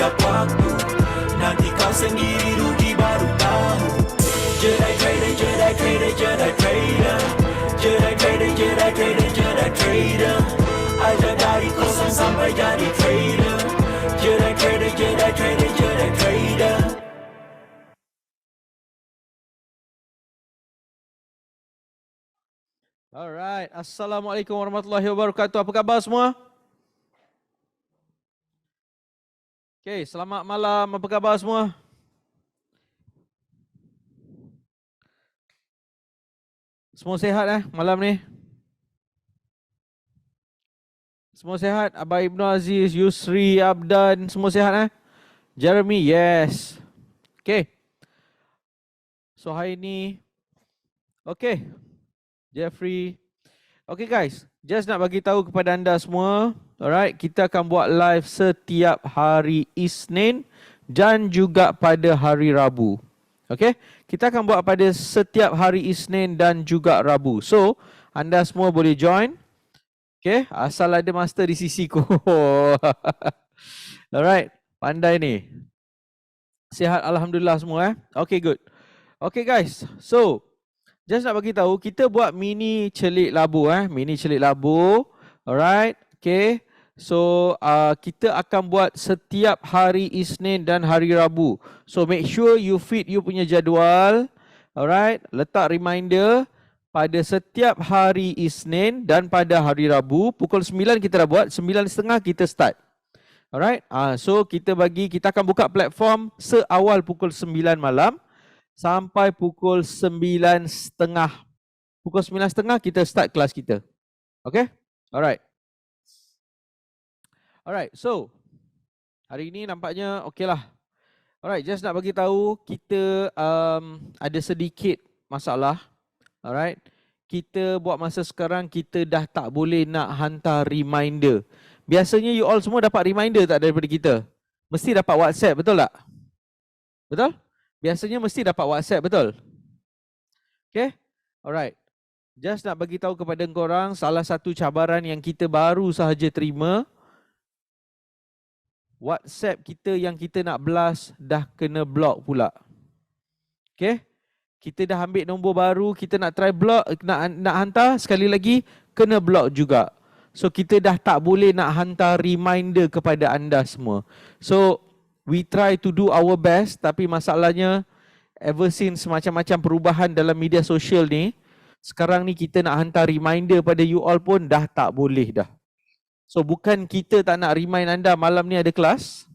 setiap waktu. Nanti kau sendiri rugi baru tahu. Jedi trader, Jedi trader, Jedi trader. Jedi trader, Jedi trader, Jedi trader. Ajar dari kosong sampai jadi trader. Jedi trader, Jedi trader, Jedi trader. Alright, Assalamualaikum warahmatullahi wabarakatuh. Apa khabar semua? Okay, selamat malam. Apa khabar semua? Semua sehat malam ni? Semua sehat? Abah Ibnu Aziz, Yusri, Abdan, semua sehat Jeremy, yes. Okay. So hari ni, okay. Jeffrey. Okay guys, just nak bagi tahu kepada anda semua, alright, kita akan buat live setiap hari Isnin dan juga pada hari Rabu. Okay, kita akan buat pada setiap hari Isnin dan juga Rabu. So, anda semua boleh join. Okay, asal ada master di sisiku. Alright, pandai ni. Sihat Alhamdulillah semua Okay, good. Okay guys, so just nak bagi tahu kita buat mini celik labu mini celik labu. Alright. Okay. So kita akan buat setiap hari Isnin dan hari Rabu. So make sure you fit you punya jadual. Alright. Letak reminder pada setiap hari Isnin dan pada hari Rabu pukul 9 kita dah buat, 9.30 kita start. Alright. So kita akan buka platform seawal pukul 9 malam. Sampai pukul 9.30. Pukul 9.30 kita start kelas kita. Okay? Alright. Alright, so hari ini nampaknya okey lah. Alright, just nak bagi tahu kita ada sedikit masalah. Alright. Kita buat masa sekarang kita dah tak boleh nak hantar reminder. Biasanya you all semua dapat reminder tak daripada kita? Mesti dapat WhatsApp, betul tak? Betul? Biasanya mesti dapat WhatsApp, betul? Okay? Alright. Just nak bagi tahu kepada korang, salah satu cabaran yang kita baru sahaja terima, WhatsApp kita yang kita nak blast dah kena block pula. Okay? Kita dah ambil nombor baru, kita nak try block, nak hantar, sekali lagi kena block juga. So kita dah tak boleh nak hantar reminder kepada anda semua. So we try to do our best, tapi masalahnya ever since macam-macam perubahan dalam media sosial ni, sekarang ni kita nak hantar reminder pada you all pun dah tak boleh dah. So bukan kita tak nak remind anda malam ni ada kelas.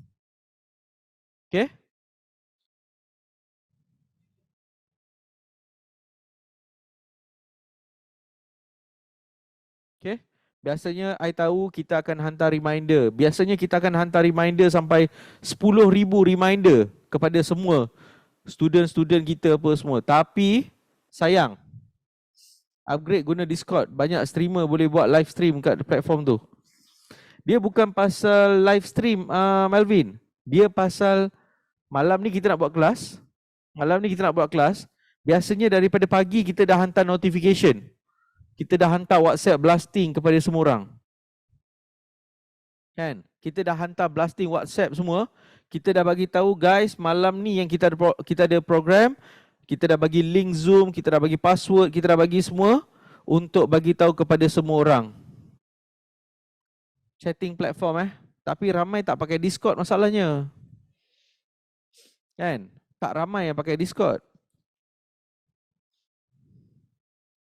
Okay? Okay? Biasanya I tahu kita akan hantar reminder. Biasanya kita akan hantar reminder sampai 10,000 reminder kepada semua student-student kita apa semua. Tapi sayang, upgrade guna Discord. Banyak streamer boleh buat live stream kat platform tu. Dia bukan pasal live stream Melvin. Dia pasal malam ni kita nak buat kelas. Malam ni kita nak buat kelas. Biasanya daripada pagi kita dah hantar notification. Kita dah hantar WhatsApp blasting kepada semua orang. Kan? Kita dah hantar blasting WhatsApp semua. Kita dah bagi tahu guys, malam ni yang kita ada program, kita dah bagi link Zoom, kita dah bagi password, kita dah bagi semua untuk bagi tahu kepada semua orang. Chatting platform tapi ramai tak pakai Discord masalahnya. Kan? Tak ramai yang pakai Discord.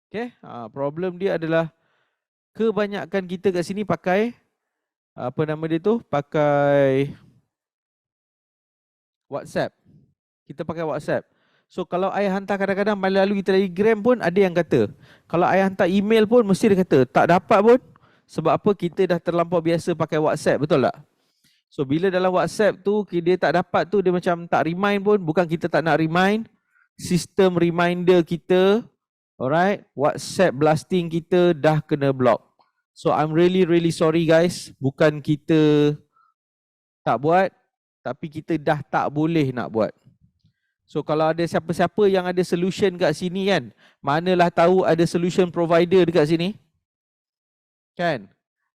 Okay, problem dia adalah kebanyakan kita kat sini pakai apa nama dia tu? Pakai WhatsApp. Kita pakai WhatsApp. So kalau I hantar kadang-kadang melalui Telegram pun ada yang kata. Kalau I hantar email pun mesti dia kata tak dapat pun. Sebab apa? Kita dah terlampau biasa pakai WhatsApp, betul tak? So bila dalam WhatsApp tu dia tak dapat tu, dia macam tak remind pun. Bukan kita tak nak remind. Sistem reminder kita, alright, WhatsApp blasting kita dah kena block. So I'm really sorry guys. Bukan kita tak buat, tapi kita dah tak boleh nak buat. So kalau ada siapa-siapa yang ada solution kat sini kan, manalah tahu ada solution provider dekat sini. Kan?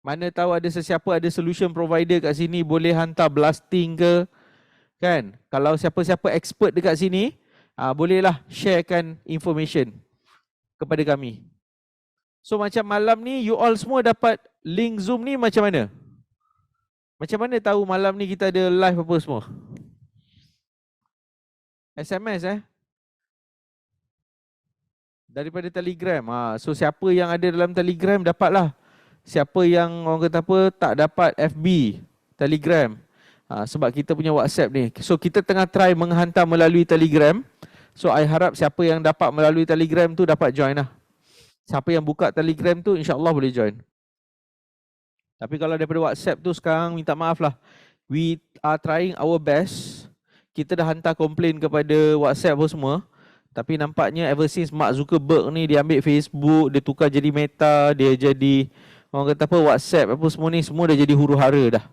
Mana tahu ada sesiapa ada solution provider kat sini boleh hantar blasting ke, Kan? Kalau siapa-siapa expert dekat sini, bolehlah sharekan information kepada kami. So macam malam ni, you all semua dapat link Zoom ni macam mana? Macam mana tahu malam ni kita ada live apa semua? SMS daripada Telegram. So siapa yang ada dalam Telegram dapatlah. Siapa yang orang kata apa tak dapat FB, Telegram. Sebab kita punya WhatsApp ni. So kita tengah try menghantar melalui Telegram. So I harap siapa yang dapat melalui Telegram tu dapat join lah. Siapa yang buka Telegram tu insya-Allah boleh join. Tapi kalau daripada WhatsApp tu sekarang minta maaf lah. We are trying our best. Kita dah hantar komplain kepada WhatsApp apa semua. Tapi nampaknya ever since Mark Zuckerberg ni dia ambil Facebook, dia tukar jadi Meta, dia jadi orang kata apa WhatsApp apa semua ni, semua dah jadi huru-hara dah.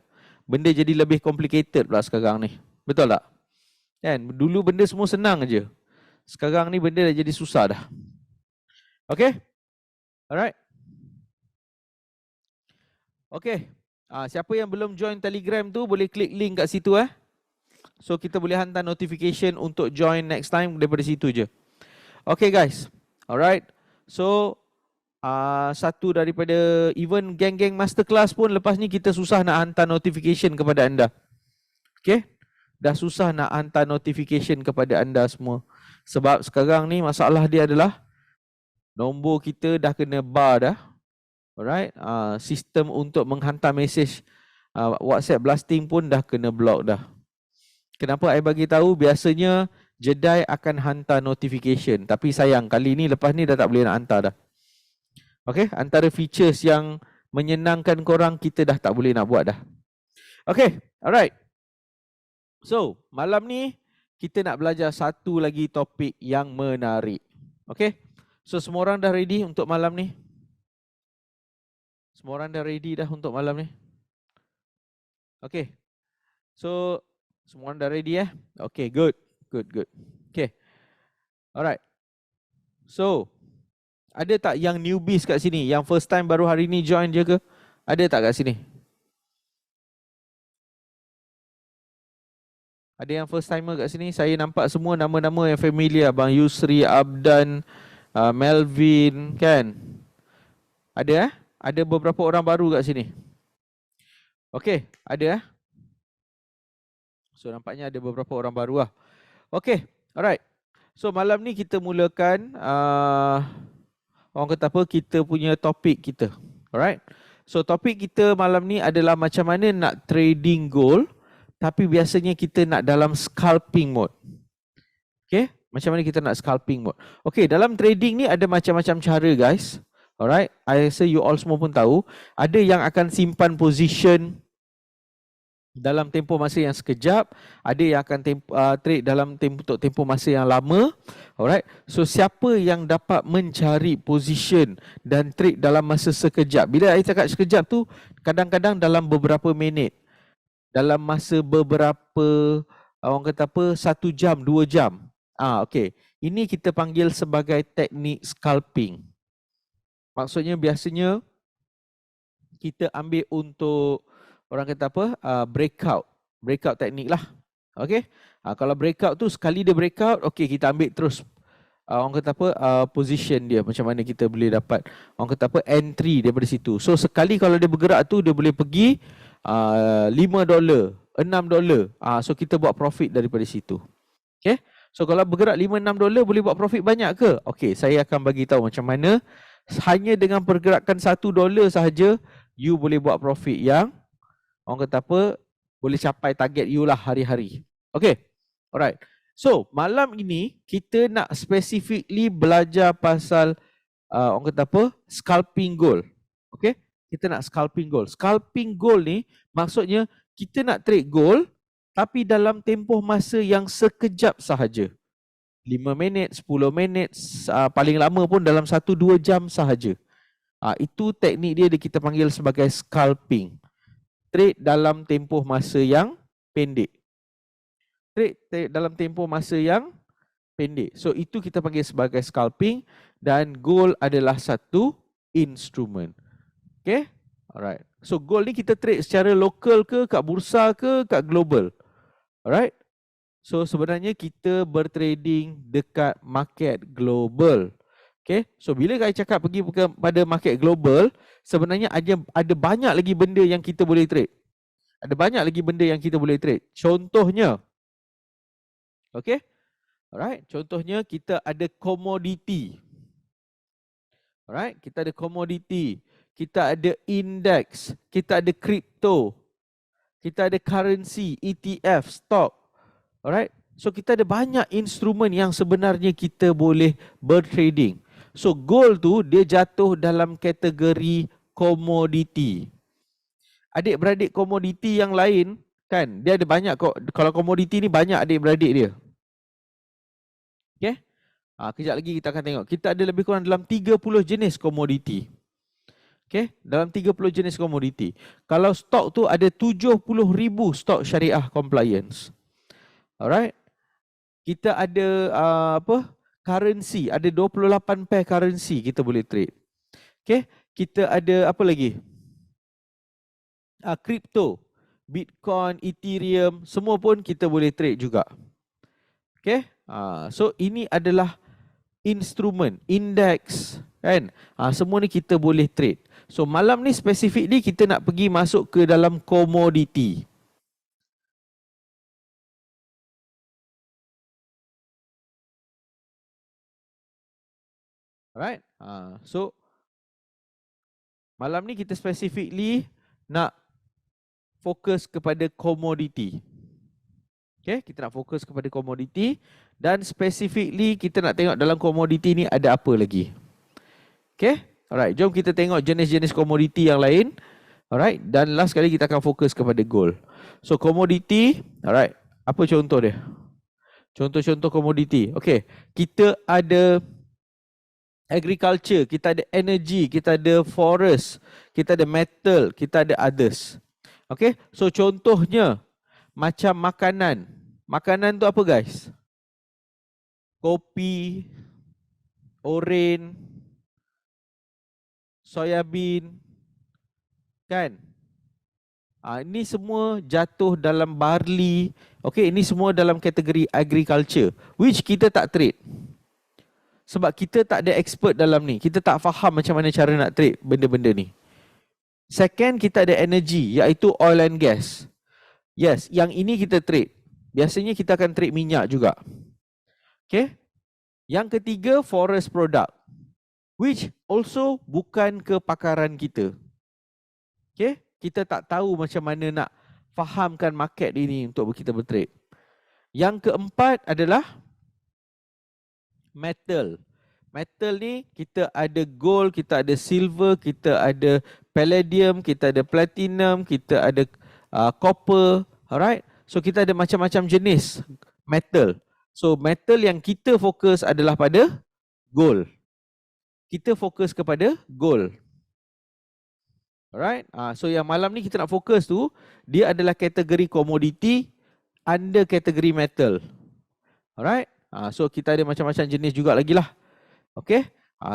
Benda jadi lebih complicated pula sekarang ni. Betul tak? Kan? Dulu benda semua senang aje. Sekarang ni benda dah jadi susah dah. Okay? Alright. Okay. Siapa yang belum join Telegram tu boleh klik link kat situ So kita boleh hantar notification untuk join next time daripada situ je. Okay guys. Alright. So satu daripada even geng-geng masterclass pun lepas ni kita susah nak hantar notification kepada anda. Okay. Dah susah nak hantar notification kepada anda semua. Sebab sekarang ni masalah dia adalah nombor kita dah kena bar dah. Alright, sistem untuk menghantar mesej WhatsApp blasting pun dah kena block dah. Kenapa I bagi tahu? Biasanya Jedai akan hantar notification, tapi sayang kali ni lepas ni dah tak boleh nak hantar dah. Okay, antara features yang menyenangkan korang kita dah tak boleh nak buat dah. Okay, alright. So, malam ni kita nak belajar satu lagi topik yang menarik. Okay, so semua orang dah ready untuk malam ni? Semua orang dah ready dah untuk malam ni? Okay. So, semua orang dah ready Okay, good. Good. Okay. Alright. So, ada tak yang newbies kat sini? Yang first time baru hari ni join je ke? Ada tak kat sini? Ada yang first timer kat sini? Saya nampak semua nama-nama yang familiar. Bang Yusri, Abdan, Melvin, kan? Ada Ada beberapa orang baru kat sini. Okey, ada So nampaknya ada beberapa orang baru lah. Okey, alright. So malam ni kita mulakan orang kata apa, kita punya topik kita. Alright. So topik kita malam ni adalah macam mana nak trading gold tapi biasanya kita nak dalam scalping mode. Okey, macam mana kita nak scalping mode. Okey, dalam trading ni ada macam-macam cara guys. Alright, I rasa you all semua pun tahu. Ada yang akan simpan position dalam tempoh masa yang sekejap. Ada yang akan trade dalam tempoh masa yang lama. Alright, so siapa yang dapat mencari position dan trade dalam masa sekejap? Bila saya cakap sekejap tu, kadang-kadang dalam beberapa minit. Dalam masa beberapa, orang kata apa, 1 jam, 2 jam. Okay, ini kita panggil sebagai teknik scalping. Maksudnya biasanya kita ambil untuk orang kata apa, breakout teknik lah. Okay, kalau breakout tu sekali dia breakout, okay kita ambil terus orang kata apa, position dia, macam mana kita boleh dapat orang kata apa, entry daripada situ. So sekali kalau dia bergerak tu dia boleh pergi $5, $6. So kita buat profit daripada situ. Okay, so kalau bergerak $5-6 boleh buat profit banyak ke? Okay, saya akan bagi tahu macam mana. Hanya dengan pergerakan $1 sahaja you boleh buat profit yang orang kata apa, boleh capai target you lah hari-hari. Okay, alright. So malam ini kita nak specifically belajar pasal orang kata apa, scalping gold. Okay, kita nak scalping gold. Scalping gold ni maksudnya kita nak trade gold tapi dalam tempoh masa yang sekejap sahaja. 5 minit, 10 minit, paling lama pun dalam 1-2 jam sahaja. Itu teknik dia kita panggil sebagai scalping. Trade dalam tempoh masa yang pendek. Trade dalam tempoh masa yang pendek. So itu kita panggil sebagai scalping dan gold adalah satu instrumen. Okay? Alright. So gold ni kita trade secara lokal ke, kat bursa ke, kat global. Alright? So sebenarnya kita bertrading dekat market global. Okay, so bila saya cakap pergi pada market global, sebenarnya ada banyak lagi benda yang kita boleh trade. Ada banyak lagi benda yang kita boleh trade. Contohnya, okay, alright, contohnya kita ada komoditi. Alright, kita ada komoditi, kita ada index, kita ada crypto, kita ada currency, ETF, stock. Alright, so kita ada banyak instrumen yang sebenarnya kita boleh bertrading. So gold tu dia jatuh dalam kategori komoditi. Adik-beradik komoditi yang lain kan, dia ada banyak kok. Kalau komoditi ni banyak adik-beradik dia. Okay, kejap lagi kita akan tengok. Kita ada lebih kurang dalam 30 jenis komoditi. Okay, dalam 30 jenis komoditi. Kalau stok tu ada 70,000 stok syariah compliance. Alright, kita ada currency, ada 28 pair currency kita boleh trade. Okay, kita ada apa lagi? Crypto, Bitcoin, Ethereum, semua pun kita boleh trade juga. Okay, so ini adalah instrumen, index, kan? Semua ni kita boleh trade. So malam ni spesifik ni kita nak pergi masuk ke dalam komoditi. Alright, so malam ni kita specifically nak fokus kepada komoditi. Okay, kita nak fokus kepada komoditi dan specifically kita nak tengok dalam komoditi ni ada apa lagi. Okay, alright, jom kita tengok jenis-jenis komoditi yang lain. Alright, dan last kali kita akan fokus kepada gold. So komoditi, alright, apa contoh dia? Contoh-contoh komoditi. Okay, kita ada agriculture, kita ada energy, kita ada forest, kita ada metal, kita ada others. Okay, so contohnya macam makanan. Makanan tu apa guys? Kopi, oren, soya bean, kan? Ini semua jatuh dalam barley. Okay, ini semua dalam kategori agriculture, which kita tak trade. Sebab kita tak ada expert dalam ni. Kita tak faham macam mana cara nak trade benda-benda ni. Second, kita ada energy, iaitu oil and gas. Yes, yang ini kita trade. Biasanya kita akan trade minyak juga. Okay. Yang ketiga, forest product, which also bukan kepakaran kita. Okay. Kita tak tahu macam mana nak fahamkan market ini untuk kita bertrade. Yang keempat adalah metal. Metal ni kita ada gold, kita ada silver, kita ada palladium, kita ada platinum, kita ada copper. Alright. So kita ada macam-macam jenis metal. So metal yang kita fokus adalah pada gold. Kita fokus kepada gold. Alright. So yang malam ni kita nak fokus tu, dia adalah kategori komoditi under kategori metal. Alright. So kita ada macam-macam jenis juga lagi lah. Okay.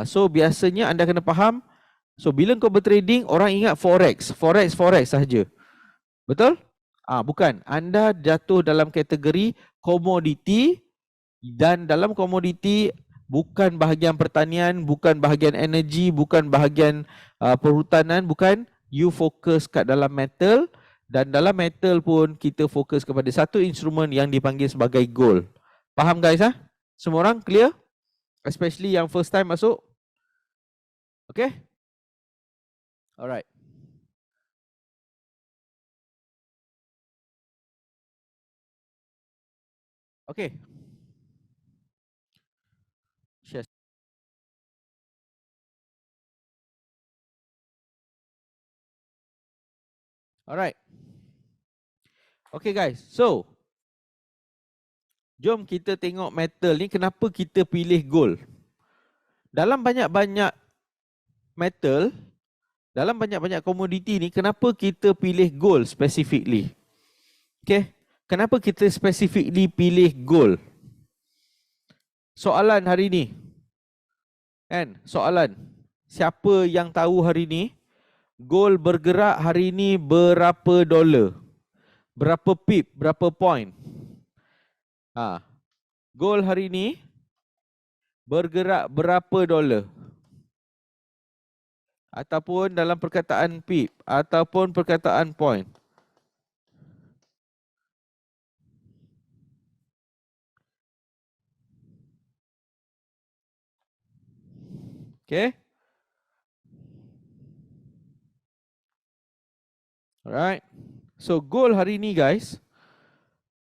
So biasanya anda kena faham. So bila kau bertrading, orang ingat forex. Forex sahaja. Betul? Bukan. Anda jatuh dalam kategori komoditi. Dan dalam komoditi bukan bahagian pertanian, bukan bahagian energi, bukan bahagian perhutanan, bukan. You fokus kat dalam metal. Dan dalam metal pun kita fokus kepada satu instrumen yang dipanggil sebagai gold. Faham guys? Semua orang clear? Especially yang first time masuk. Okay? Alright. Okay. Share. Alright. Okay guys. So, jom kita tengok metal ni. Kenapa kita pilih gold? Dalam banyak-banyak metal, dalam banyak-banyak komoditi ni, kenapa kita pilih gold specifically? Okay. Kenapa kita specifically pilih gold? Soalan hari ni. Kan? Soalan. Siapa yang tahu hari ni? Gold bergerak hari ni berapa dolar? Berapa pip? Berapa point? Gold hari ni bergerak berapa dolar? Ataupun dalam perkataan pip ataupun perkataan point. Okay. Alright. So gold hari ni guys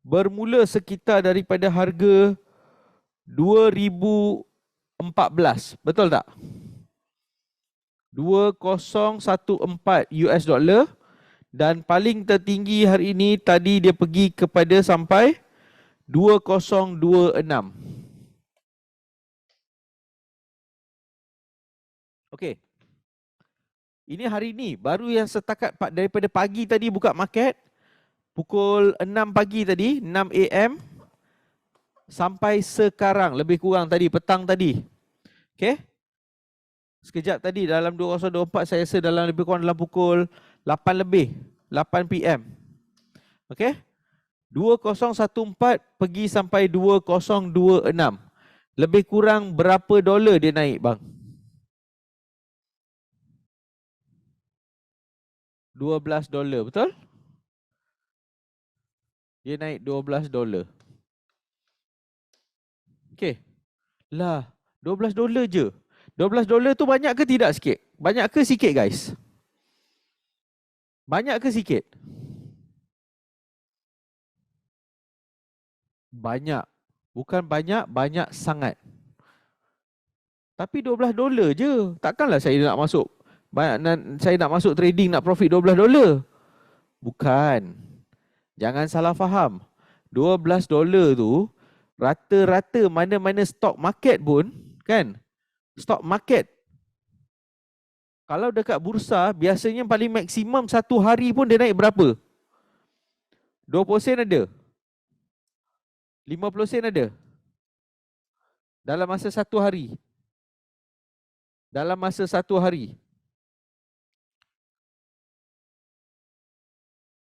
bermula sekitar daripada harga 2014. Betul tak? 2014 US dollar. Dan paling tertinggi hari ini tadi dia pergi kepada sampai 2026. Okey. Ini hari ini baru yang setakat daripada pagi tadi buka market pukul 6 pagi tadi, 6 AM sampai sekarang lebih kurang tadi petang tadi. Okey. Sekejap tadi dalam 2024 saya rasa dalam lebih kurang dalam pukul 8 lebih, 8 PM. Okey. 2014 pergi sampai 2026. Lebih kurang berapa dolar dia naik bang? 12 dolar, betul? Dia naik 12 dolar. Okey. Lah, 12 dolar je. 12 dolar tu banyak ke tidak sikit? Banyak ke sikit guys? Banyak ke sikit? Banyak. Bukan banyak, banyak sangat. Tapi 12 dolar je. Takkanlah saya nak masuk saya nak masuk trading nak profit 12 dolar. Bukan. Jangan salah faham. 12 dolar tu rata-rata mana-mana stock market pun kan? Stock market kalau dekat bursa biasanya paling maksimum satu hari pun dia naik berapa? 20 sen ada? 50 sen ada? Dalam masa satu hari? Dalam masa satu hari?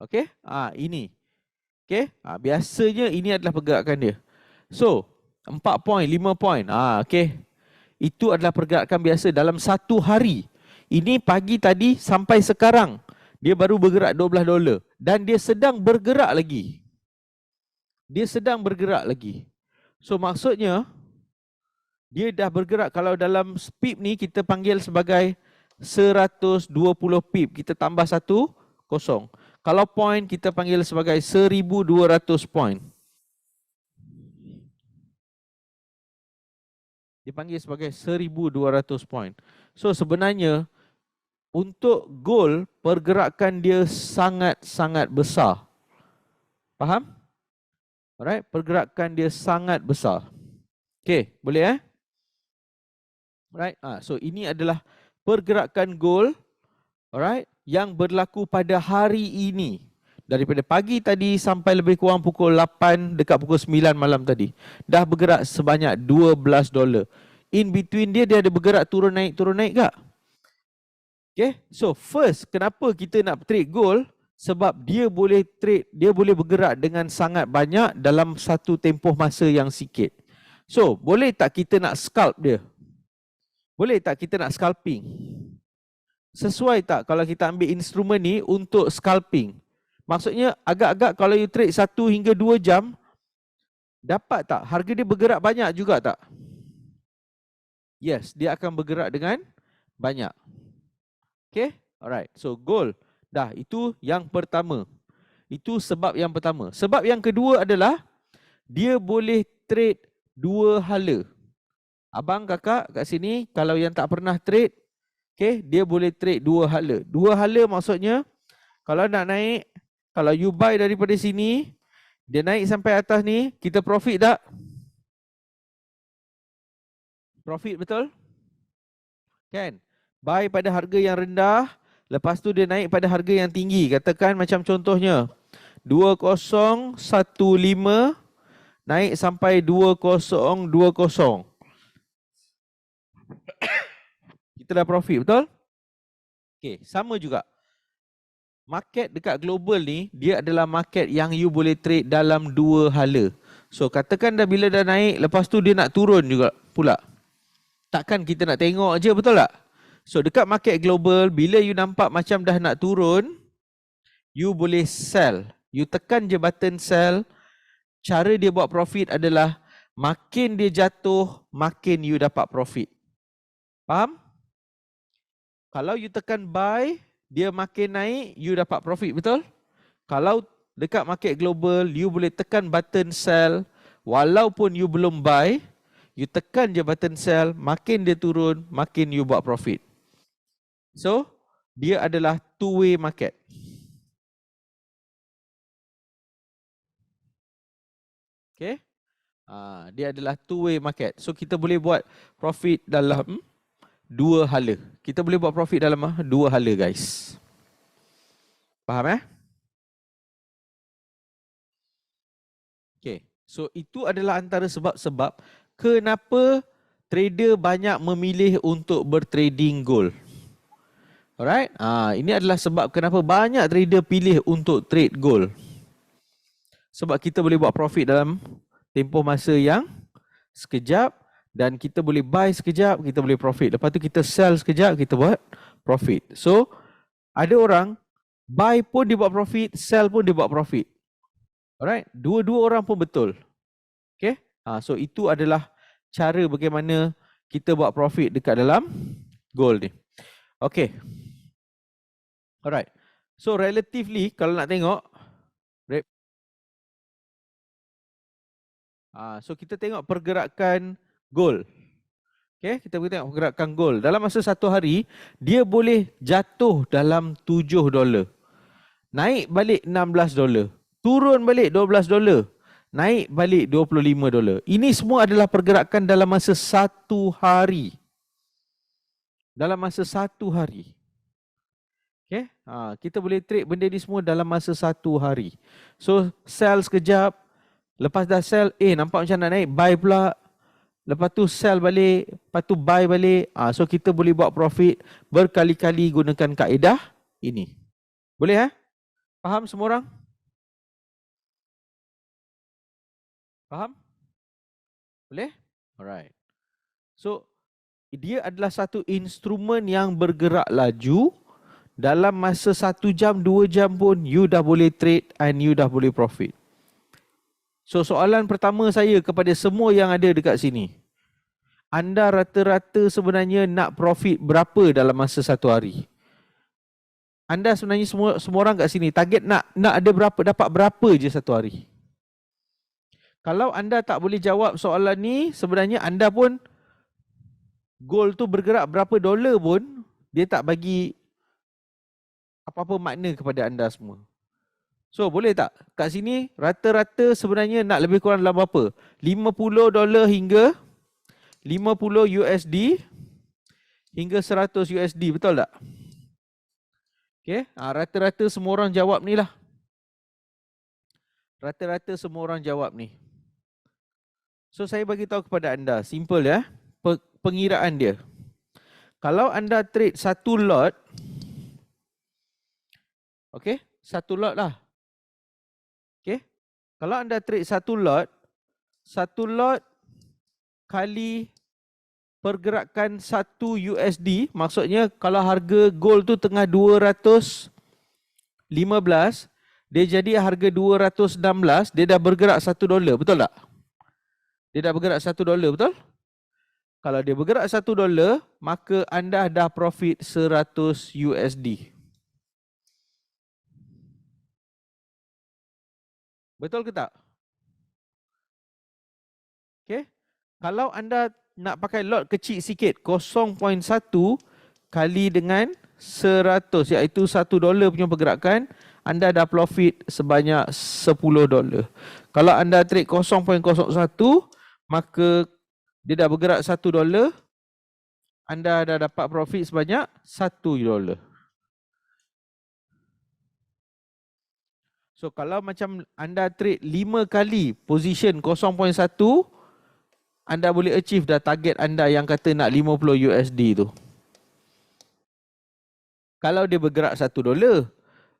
Okey? Ini. Okey? Biasanya ini adalah pergerakan dia. So, 4 point, 5 point. Okey. Itu adalah pergerakan biasa dalam satu hari. Ini pagi tadi sampai sekarang. Dia baru bergerak 12 dolar. Dan dia sedang bergerak lagi. Dia sedang bergerak lagi. So, maksudnya, dia dah bergerak. Kalau dalam pip ni, kita panggil sebagai 120 pip. Kita tambah 1, kosong. Kalau point, kita panggil sebagai 1200 point. Dipanggil sebagai 1200 point. So sebenarnya untuk gold pergerakan dia sangat-sangat besar. Faham? Alright, pergerakan dia sangat besar. Okay, boleh Alright, so ini adalah pergerakan gold, alright, yang berlaku pada hari ini. Daripada pagi tadi sampai lebih kurang pukul 8 dekat pukul 9 malam tadi. Dah bergerak sebanyak 12 dolar. In between dia ada bergerak turun naik tak? Okay, so first kenapa kita nak trade gold? Sebab dia boleh bergerak dengan sangat banyak dalam satu tempoh masa yang sikit. So, boleh tak kita nak scalp dia? Boleh tak kita nak scalping? Sesuai tak kalau kita ambil instrumen ni untuk scalping? Maksudnya agak-agak kalau you trade 1 hingga 2 jam, dapat tak? Harga dia bergerak banyak juga tak? Yes, dia akan bergerak dengan banyak. Okay, alright. So gold, dah itu yang pertama. Itu sebab yang pertama. Sebab yang kedua adalah dia boleh trade dua hala. Abang kakak kat sini kalau yang tak pernah trade, okay, dia boleh trade dua hala. Dua hala maksudnya kalau nak naik, kalau you buy daripada sini, dia naik sampai atas ni, kita profit tak? Profit betul? Kan? Buy pada harga yang rendah, lepas tu dia naik pada harga yang tinggi. Katakan macam contohnya 2015 naik sampai 2020. Kita dah profit, betul? Okay, sama juga. Market dekat global ni, dia adalah market yang you boleh trade dalam dua hala. So katakan dah bila dah naik, lepas tu dia nak turun juga pula. Takkan kita nak tengok aje, betul tak? So dekat market global, bila you nampak macam dah nak turun, you boleh sell. You tekan je button sell. Cara dia buat profit adalah makin dia jatuh, makin you dapat profit. Faham? Kalau you tekan buy, dia makin naik, you dapat profit, betul? Kalau dekat market global, you boleh tekan button sell, walaupun you belum buy, you tekan je button sell, makin dia turun, makin you buat profit. So, dia adalah two-way market. Okay? Dia adalah two-way market. So, kita boleh buat profit dalam dua hala. Kita boleh buat profit dalam dua hala, guys. Faham Okay. So, itu adalah antara sebab-sebab kenapa trader banyak memilih untuk bertrading gold. Alright? Ini adalah sebab kenapa banyak trader pilih untuk trade gold. Sebab kita boleh buat profit dalam tempoh masa yang sekejap dan kita boleh buy sekejap, kita boleh profit. Lepas tu kita sell sekejap, kita buat profit. So, ada orang buy pun dia buat profit, sell pun dia buat profit. Alright? Dua-dua orang pun betul. Okay? So, itu adalah cara bagaimana kita buat profit dekat dalam gold ni. Okay. Alright. So, relatively, kalau nak tengok, so kita tengok pergerakan gold. Okay, kita boleh tengok pergerakan gold. Dalam masa satu hari, dia boleh jatuh dalam $7. Naik balik $16. Turun balik $12. Naik balik $25. Ini semua adalah pergerakan dalam masa satu hari. Dalam masa satu hari. Okay, kita boleh trade benda ni semua dalam masa satu hari. So, sell sekejap. Lepas dah sell, nampak macam nak naik, buy pula. Lepas tu sell balik, lepas tu buy balik. So kita boleh buat profit berkali-kali gunakan kaedah ini. Boleh Faham semua orang? Faham? Boleh? Alright. So, dia adalah satu instrumen yang bergerak laju. Dalam masa 1 jam, 2 jam pun, you dah boleh trade and you dah boleh profit. So, soalan pertama saya kepada semua yang ada dekat sini. Anda rata-rata sebenarnya nak profit berapa dalam masa satu hari? Anda sebenarnya semua orang kat sini target nak ada berapa, dapat berapa je satu hari? Kalau anda tak boleh jawab soalan ni, sebenarnya anda pun gold tu bergerak berapa dolar pun dia tak bagi apa-apa makna kepada anda semua. So, boleh tak? Kat sini, rata-rata sebenarnya nak lebih kurang dalam berapa? $50 hingga $50 hingga $100, betul tak? Okay, rata-rata semua orang jawab ni lah. Rata-rata semua orang jawab ni. So, saya bagi tahu kepada anda, simple pengiraan dia. Kalau anda trade satu lot, okay, satu lot lah. Okay. Kalau anda trade satu lot kali pergerakan $1, maksudnya kalau harga gold tu tengah 215, dia jadi harga 216, dia dah bergerak $1, betul tak? Dia dah bergerak $1, betul? Kalau dia bergerak $1, maka anda dah profit $100. Betul ke tak? Okay. Kalau anda nak pakai lot kecil sikit, 0.1 kali dengan 100, iaitu $1 punya pergerakan, anda dah profit sebanyak $10. Kalau anda trade 0.01, maka dia dah bergerak $1, anda dah dapat profit sebanyak $1. So, kalau macam anda trade 5 kali position 0.1, anda boleh achieve dah target anda yang kata nak $50 tu. Kalau dia bergerak $1,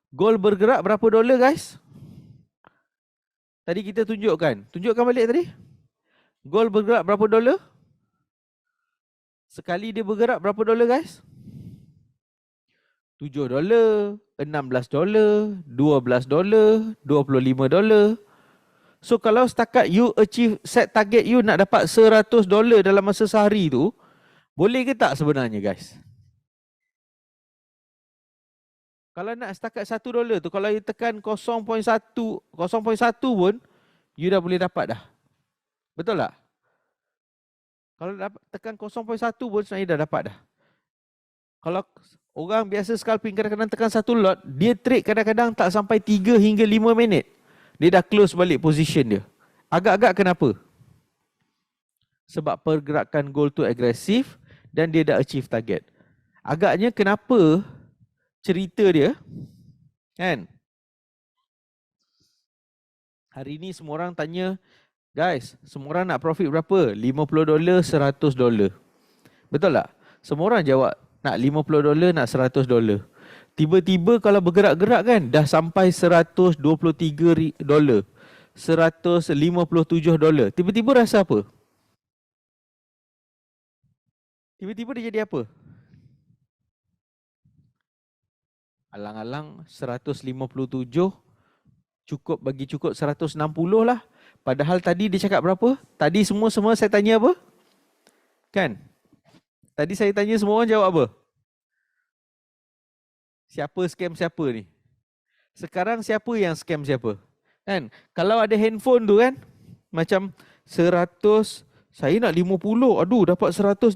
gold bergerak berapa dolar, guys? Tadi kita tunjukkan. Tunjukkan balik tadi. Gold bergerak berapa dolar? Sekali dia bergerak berapa dolar guys? 7 dolar, 16 dolar, 12 dolar, 25 dolar. So kalau setakat you achieve set target you nak dapat 100 dolar dalam masa sehari tu, boleh ke tak sebenarnya guys? Kalau nak setakat 1 dolar tu, kalau you tekan 0.1 pun, you dah boleh dapat dah. Betul tak? Kalau tekan 0.1 pun sebenarnya dah dapat dah. Kalau orang biasa scalping kadang-kadang tekan satu lot, dia trade kadang-kadang tak sampai 3 hingga 5 minit. Dia dah close balik position dia. Agak-agak kenapa? Sebab pergerakan gold tu agresif dan dia dah achieve target. Agaknya kenapa cerita dia, kan? Hari ni semua orang tanya, guys, semua orang nak profit berapa? 50 dolar, 100 dolar. Betul tak? Semua orang jawab, nak 50 dolar, nak 100 dolar. Tiba-tiba kalau bergerak-gerak kan, dah sampai 123 dolar. 157 dolar. Tiba-tiba rasa apa? Tiba-tiba dia jadi apa? Alang-alang 157 cukup bagi cukup 160 lah. Padahal tadi dia cakap berapa? Tadi semua saya tanya apa? Kan? Tadi saya tanya semua orang jawab apa? Siapa scam siapa ni? Sekarang siapa yang scam siapa? Kan? Kalau ada handphone tu kan, macam 100, saya nak 50, aduh dapat 157.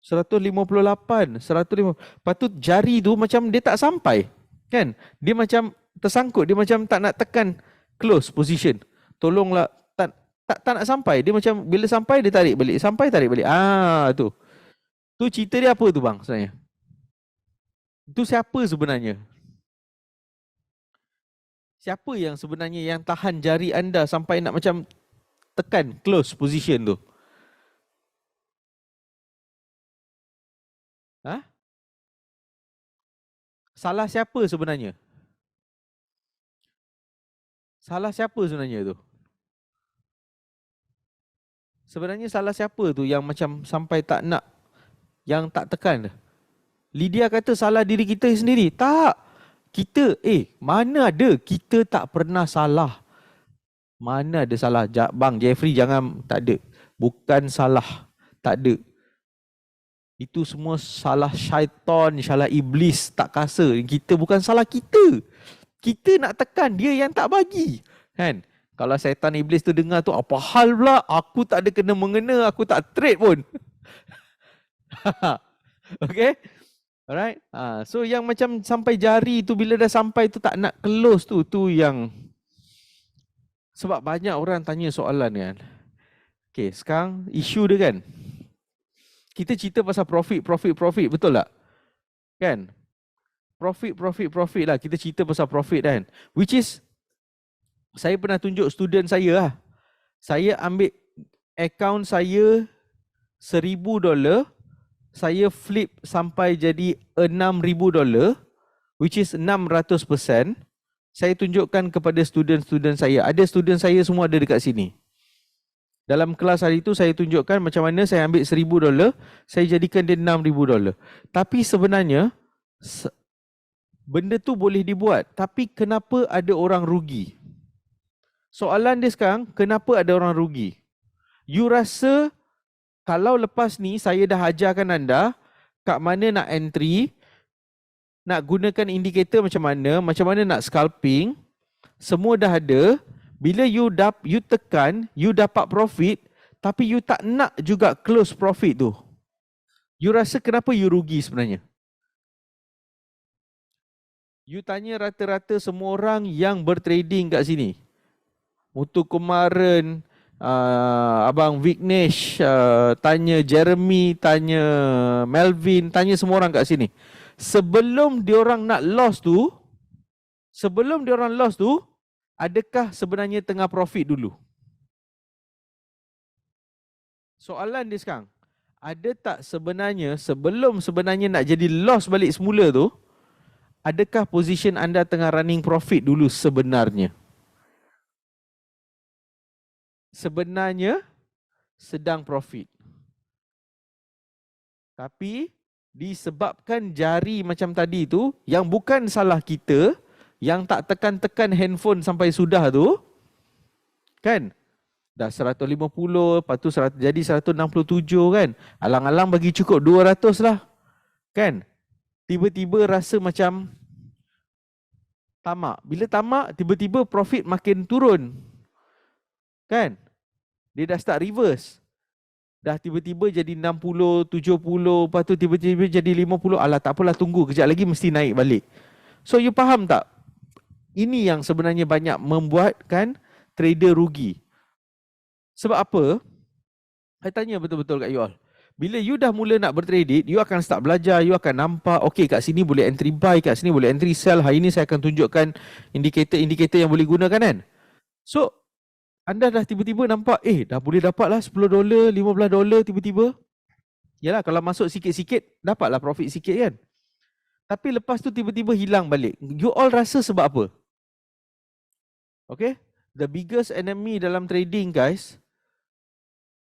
158, 150. Lepas tu jari tu macam dia tak sampai. Kan? Dia macam tersangkut, dia macam tak nak tekan close position. Tolonglah, tak nak sampai. Dia macam bila sampai dia tarik balik, sampai tarik balik. Tu. Tu cerita dia apa tu bang sebenarnya? Itu siapa sebenarnya? Siapa yang sebenarnya yang tahan jari anda sampai nak macam tekan close position tu? Ha? Salah siapa sebenarnya? Salah siapa sebenarnya tu? Sebenarnya salah siapa tu yang macam sampai tak nak, yang tak tekan? Lydia kata salah diri kita sendiri. Tak. Kita, mana ada kita tak pernah salah. Mana ada salah. Bang Jeffrey jangan, tak ada. Bukan salah. Tak ada. Itu semua salah syaitan, salah iblis, tak kasa. Kita bukan salah kita. Kita nak tekan, dia yang tak bagi. Kan? Kalau syaitan iblis tu dengar tu, apa hal pula? Aku tak ada kena-mengena, aku tak trade pun. Okay? Alright. So yang macam sampai jari tu, bila dah sampai tu tak nak close tu yang, sebab banyak orang tanya soalan kan. Okay, sekarang isu dia kan, kita cerita pasal profit, betul tak? Kan? Profit lah. Kita cerita pasal profit kan. Which is, saya pernah tunjuk student saya lah. Saya ambil account saya $1,000, saya flip sampai jadi $6,000, which is 600%. Saya tunjukkan kepada student-student saya. Ada student saya semua ada dekat sini. Dalam kelas hari itu saya tunjukkan macam mana saya ambil $1,000, saya jadikan dia $6,000. Tapi sebenarnya benda tu boleh dibuat, tapi kenapa ada orang rugi? Soalan dia sekarang, kenapa ada orang rugi? You rasa kalau lepas ni saya dah ajarkan anda kat mana nak entry, nak gunakan indikator macam mana nak scalping, semua dah ada. Bila you tekan, you dapat profit, tapi you tak nak juga close profit tu. You rasa kenapa you rugi sebenarnya? You tanya rata-rata semua orang yang bertrading kat sini. Mutu Kumaran, Abang Vignesh, tanya Jeremy, tanya Melvin, tanya semua orang kat sini. Sebelum diorang nak loss tu, adakah sebenarnya tengah profit dulu? Soalan dia sekarang, ada tak sebenarnya sebelum sebenarnya nak jadi loss balik semula tu, adakah position anda tengah running profit dulu sebenarnya? sebenarnya sedang profit. Tapi disebabkan jari macam tadi tu, yang bukan salah kita, yang tak tekan-tekan handphone sampai sudah tu, kan? Dah 150, lepas tu jadi 167 kan. Alang-alang bagi cukup 200 lah. Kan? Tiba-tiba rasa macam tamak. Bila tamak, tiba-tiba profit makin turun. Kan? Dia dah start reverse. Dah tiba-tiba jadi 60, 70, lepas tu tiba-tiba jadi 50. Alah tak apalah, tunggu kejap lagi mesti naik balik. So you faham tak? Ini yang sebenarnya banyak membuatkan trader rugi. Sebab apa? Saya tanya betul-betul kat you all. Bila you dah mula nak bertrading, you akan start belajar, you akan nampak, okay kat sini boleh entry buy, kat sini boleh entry sell. Hari ini saya akan tunjukkan indikator-indikator yang boleh gunakan kan. So, anda dah tiba-tiba nampak, dah boleh dapat lah $10, $15 tiba-tiba. Yalah, kalau masuk sikit-sikit, dapatlah profit sikit kan. Tapi lepas tu tiba-tiba hilang balik. You all rasa sebab apa? Okay? The biggest enemy dalam trading guys,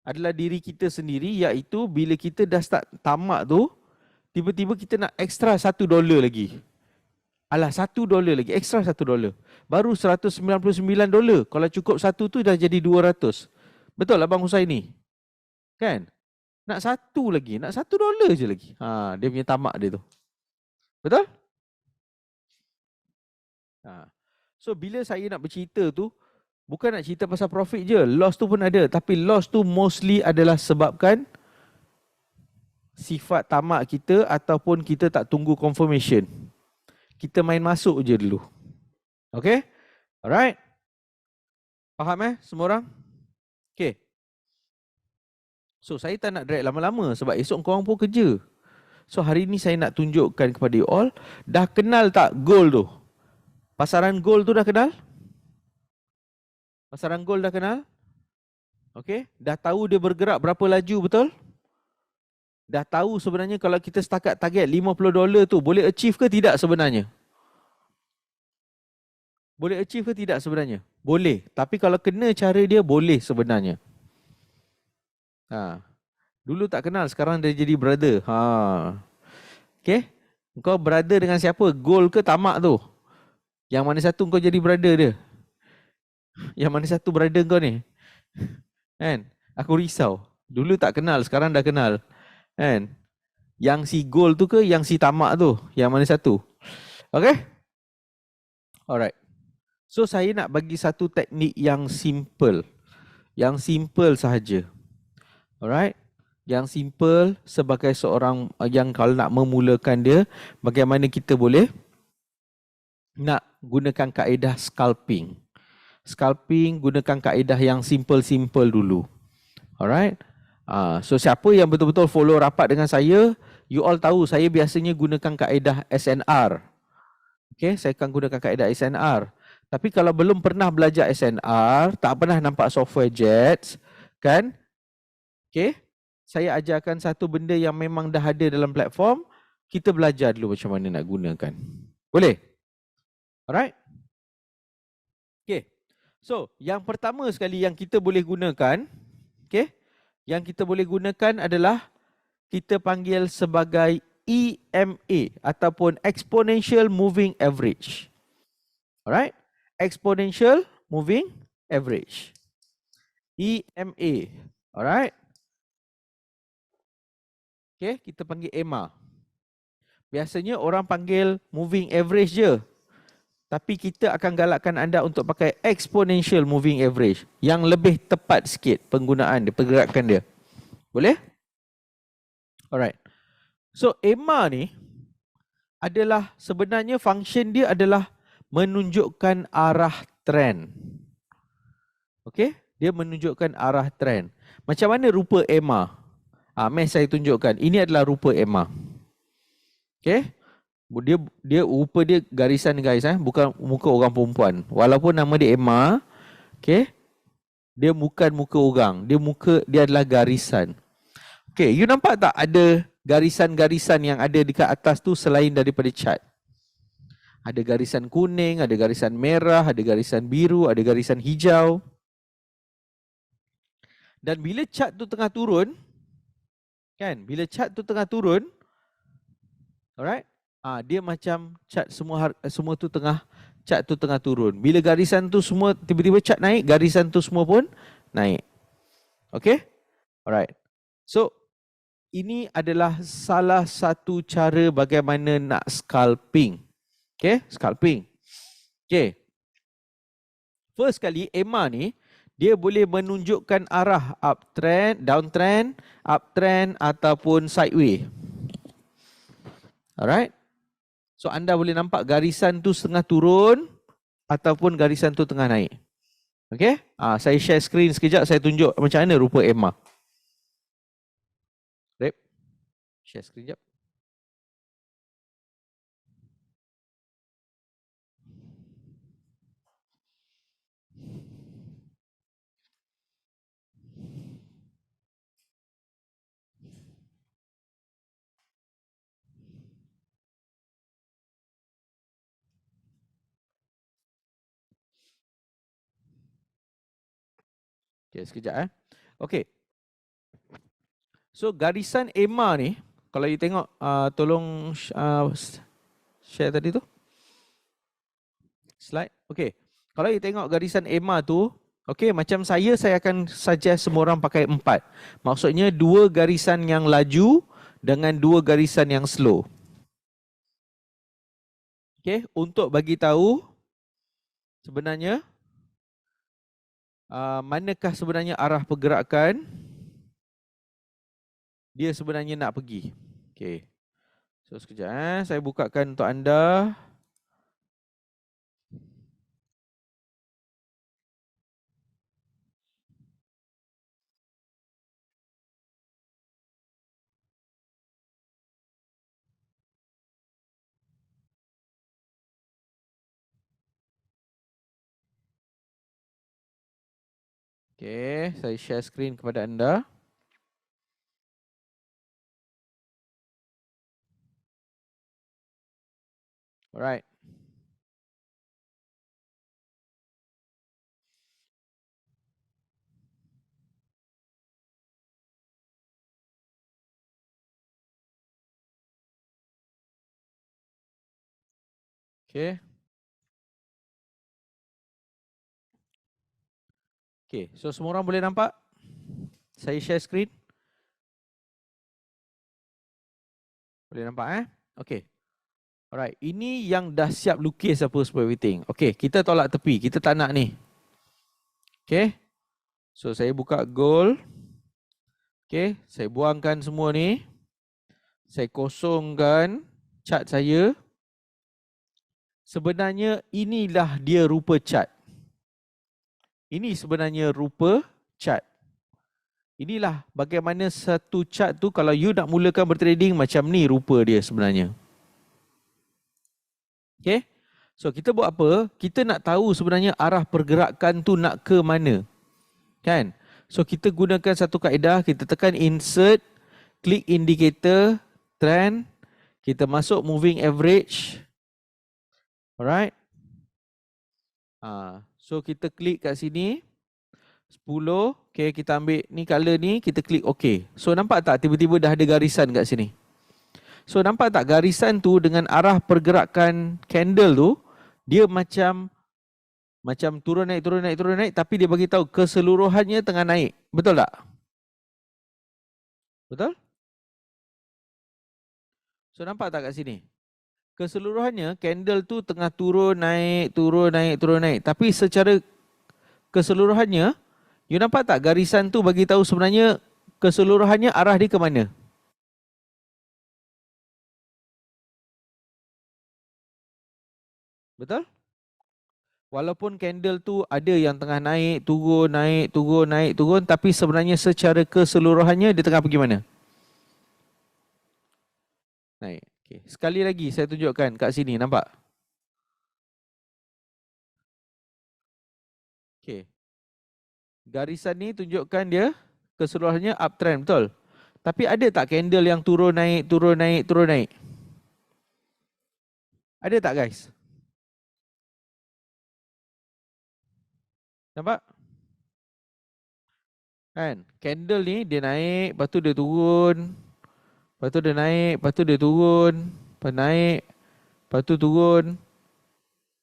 adalah diri kita sendiri, iaitu bila kita dah start tamak tu, tiba-tiba kita nak extra $1 lagi. Alah, $1 lagi, extra $1. Baru $199. Kalau cukup satu tu dah jadi 200. Betul lah Abang Husaini? Kan? Nak satu lagi, nak $1 je lagi. Dia punya tamak dia tu. Betul? So bila saya nak bercerita tu, bukan nak cerita pasal profit je, loss tu pun ada. Tapi loss tu mostly adalah sebabkan sifat tamak kita ataupun kita tak tunggu confirmation. Kita main masuk je dulu. Okay? Alright? Faham semua orang? Okay. So saya tak nak drag lama-lama sebab esok korang pun kerja. So hari ni saya nak tunjukkan kepada you all, dah kenal tak gold tu? Pasaran gold tu dah kenal? Pasaran gold dah kenal? Okay. Dah tahu dia bergerak berapa laju betul? Dah tahu sebenarnya kalau kita setakat target $50 tu boleh achieve ke tidak sebenarnya? Boleh achieve ke tidak sebenarnya? Boleh. Tapi kalau kena cara dia boleh sebenarnya. Dulu tak kenal, sekarang dia jadi brother. Okay. Kau brother dengan siapa? Gold ke tamak tu? Yang mana satu kau jadi brother dia? Yang mana satu brother kau ni? Kan? Aku risau. Dulu tak kenal, sekarang dah kenal. Kan? Yang si gold tu ke yang si tamak tu? Yang mana satu? Okay? Alright. So saya nak bagi satu teknik yang simple. Yang simple sahaja. Alright? Yang simple sebagai seorang yang kalau nak memulakan dia, bagaimana kita boleh nak gunakan kaedah scalping. Scalping gunakan kaedah yang simple-simple dulu. Alright? So siapa yang betul-betul follow rapat dengan saya, you all tahu saya biasanya gunakan kaedah SNR. Okay, saya akan gunakan kaedah SNR. Tapi kalau belum pernah belajar SNR, tak pernah nampak software JETS, kan? Okay, saya ajarkan satu benda yang memang dah ada dalam platform, kita belajar dulu macam mana nak gunakan. Boleh? Alright? Okay. So, yang pertama sekali yang kita boleh gunakan, okay, yang kita boleh gunakan adalah kita panggil sebagai EMA ataupun Exponential Moving Average. Alright? Exponential Moving Average. EMA. Alright? Okay, kita panggil EMA. Biasanya orang panggil Moving Average je. Tapi kita akan galakkan anda untuk pakai Exponential Moving Average yang lebih tepat sikit penggunaan dia, pergerakan dia. Boleh? Alright. So EMA ni adalah sebenarnya function dia adalah menunjukkan arah trend. Okey, dia menunjukkan arah trend. Macam mana rupa EMA? Mari saya tunjukkan. Ini adalah rupa EMA. Okey. Dia rupa dia garisan guys, bukan muka orang perempuan. Walaupun nama dia EMA, okey. Dia bukan muka orang, dia adalah garisan. Okey, you nampak tak ada garisan-garisan yang ada dekat atas tu selain daripada chart? Ada garisan kuning, ada garisan merah, ada garisan biru, ada garisan hijau. Dan bila chart tu tengah turun, kan? Bila chart tu tengah turun, alright? Dia macam chart semua tu chart tu tengah turun. Bila garisan tu semua tiba-tiba chart naik, garisan tu semua pun naik. Okay? Alright. So, ini adalah salah satu cara bagaimana nak scalping. Okay? Scalping. Okay. First kali, EMA ni, dia boleh menunjukkan arah uptrend, downtrend, uptrend ataupun sideway. Alright. So anda boleh nampak garisan tu setengah turun ataupun garisan tu tengah naik. Okay. Saya share screen sekejap, saya tunjuk macam mana rupa EMA. Rep. Share screen sekejap. Okay, sekejap Okay. So garisan EMA ni, kalau you tengok, tolong share tadi tu. Slide. Okay. Kalau you tengok garisan EMA tu, okay, macam saya akan suggest semua orang pakai 4. Maksudnya 2 garisan yang laju dengan 2 garisan yang slow. Okay, untuk bagi tahu sebenarnya manakah sebenarnya arah pergerakan dia sebenarnya nak pergi. Okay. So sekejap saya bukakan untuk anda. Okay, saya share screen kepada anda. Alright. Okay. Okay, so semua orang boleh nampak? Saya share screen. Boleh nampak Okay. Alright, ini yang dah siap lukis apa semua everything. Okay, kita tolak tepi. Kita tak nak ni. Okay. So saya buka goal. Okay, saya buangkan semua ni. Saya kosongkan chart saya. Sebenarnya inilah dia rupa chart. Ini sebenarnya rupa chart. Inilah bagaimana satu chart tu kalau you nak mulakan bertrading macam ni rupa dia sebenarnya. Okay. So kita buat apa? Kita nak tahu sebenarnya arah pergerakan tu nak ke mana. Kan? So kita gunakan satu kaedah, kita tekan insert, klik indicator, trend, kita masuk moving average. Alright. So kita klik kat sini 10. Okay, kita ambil ni color ni, kita klik OK. So nampak tak tiba-tiba dah ada garisan kat sini. So nampak tak garisan tu dengan arah pergerakan candle tu, dia macam turun naik tapi dia bagi tahu keseluruhannya tengah naik. Betul tak? Betul? So nampak tak kat sini? Keseluruhannya candle tu tengah turun naik. Tapi secara keseluruhannya, you nampak tak garisan tu bagi tahu sebenarnya keseluruhannya arah dia ke mana? Betul? Walaupun candle tu ada yang tengah naik, turun, tapi sebenarnya secara keseluruhannya dia tengah pergi mana? Naik. Okay. Sekali lagi saya tunjukkan kat sini, nampak? Okay. Garisan ni tunjukkan dia keseluruhannya uptrend, betul? Tapi ada tak candle yang turun naik? Ada tak guys? Nampak? Kan? Candle ni dia naik, lepas tu dia turun. Lepas tu dia naik, lepas tu dia turun. Lepas naik, lepas tu turun.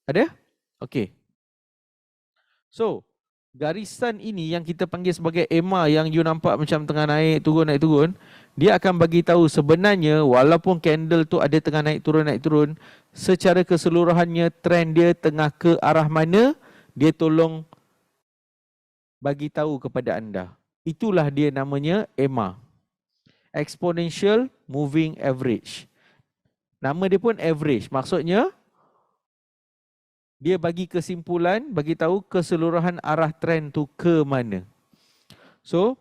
Ada? Okey. So, garisan ini yang kita panggil sebagai EMA yang you nampak macam tengah naik turun, dia akan bagi tahu sebenarnya walaupun candle tu ada tengah naik turun, secara keseluruhannya trend dia tengah ke arah mana, dia tolong bagi tahu kepada anda. Itulah dia namanya EMA. Exponential Moving Average. Nama dia pun average. Maksudnya dia bagi kesimpulan, bagi tahu keseluruhan arah trend tu ke mana. So,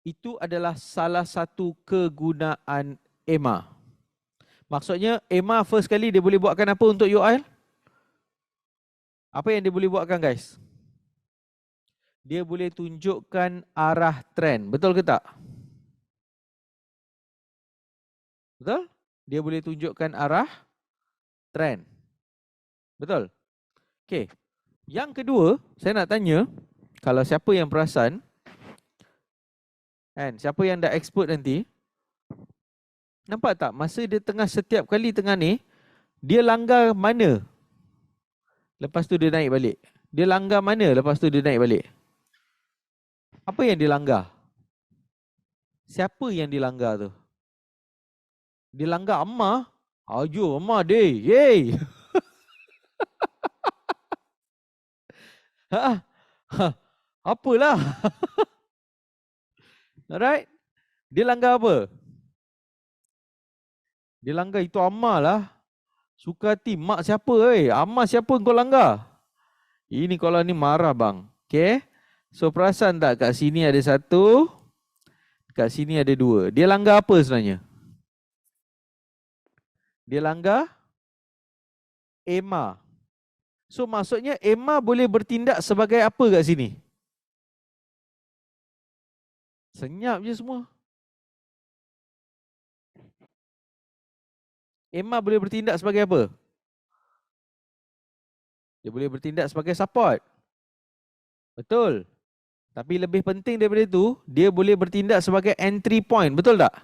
itu adalah salah satu kegunaan EMA. Maksudnya EMA first kali dia boleh buatkan apa untuk UIL? Apa yang dia boleh buatkan guys? Dia boleh tunjukkan arah trend. Betul ke tak? Betul? Dia boleh tunjukkan arah trend. Betul? Okey. Yang kedua, saya nak tanya, kalau siapa yang perasan, kan, siapa yang dah expert nanti, nampak tak masa dia tengah setiap kali tengah ni, dia langgar mana? Lepas tu dia naik balik. Dia langgar mana? Lepas tu dia naik balik. Apa yang dilanggar? Siapa yang dilanggar tu? Dilanggar Ammar? Ajo, Ammar deh. Yeay. Ha, ha, apalah. Alright. Dia langgar apa? Dia langgar itu Ammar lah. Suka hati. Mak siapa Ammar siapa kau langgar? Ini kalau ni marah bang. Okay. So perasan tak kat sini ada satu. Kat sini ada dua. Dia langgar apa sebenarnya? Dia langgar EMA. So maksudnya EMA boleh bertindak sebagai apa kat sini? Senyap je semua. EMA boleh bertindak sebagai apa? Dia boleh bertindak sebagai support. Betul. Tapi lebih penting daripada itu, dia boleh bertindak sebagai entry point. Betul tak?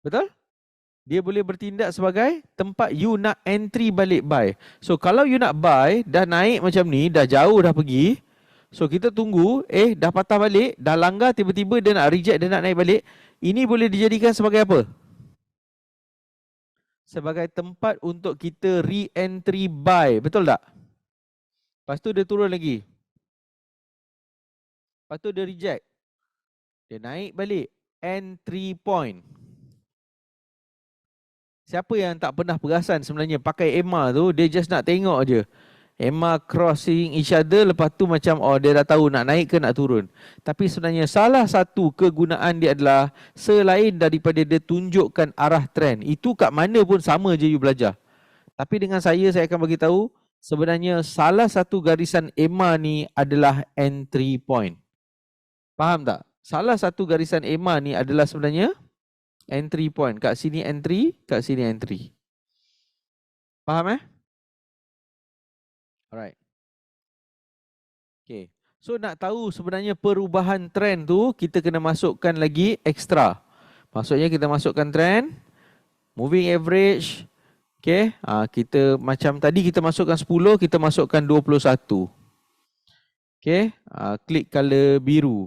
Betul? Dia boleh bertindak sebagai tempat you nak entry balik buy. So kalau you nak buy, dah naik macam ni, dah jauh dah pergi. So kita tunggu, dah patah balik, dah langgar tiba-tiba dia nak reject, dia nak naik balik. Ini boleh dijadikan sebagai apa? Sebagai tempat untuk kita re-entry buy. Betul tak? Lepas tu dia turun lagi. Lepas tu dia reject. Dia naik balik. Entry point. Siapa yang tak pernah perasan sebenarnya pakai EMA tu, dia just nak tengok je. EMA crossing each other, lepas tu macam dia dah tahu nak naik ke nak turun. Tapi sebenarnya salah satu kegunaan dia adalah selain daripada dia tunjukkan arah trend. Itu kat mana pun sama je you belajar. Tapi dengan saya akan bagi tahu sebenarnya salah satu garisan EMA ni adalah entry point. Faham tak? Salah satu garisan EMA ni adalah sebenarnya entry point. Kat sini entry, kat sini entry. Faham Alright. Okay. So nak tahu sebenarnya perubahan trend tu, kita kena masukkan lagi extra. Maksudnya kita masukkan trend, moving average. Okay. Kita macam tadi kita masukkan 10, kita masukkan 21. Okay. Klik color biru.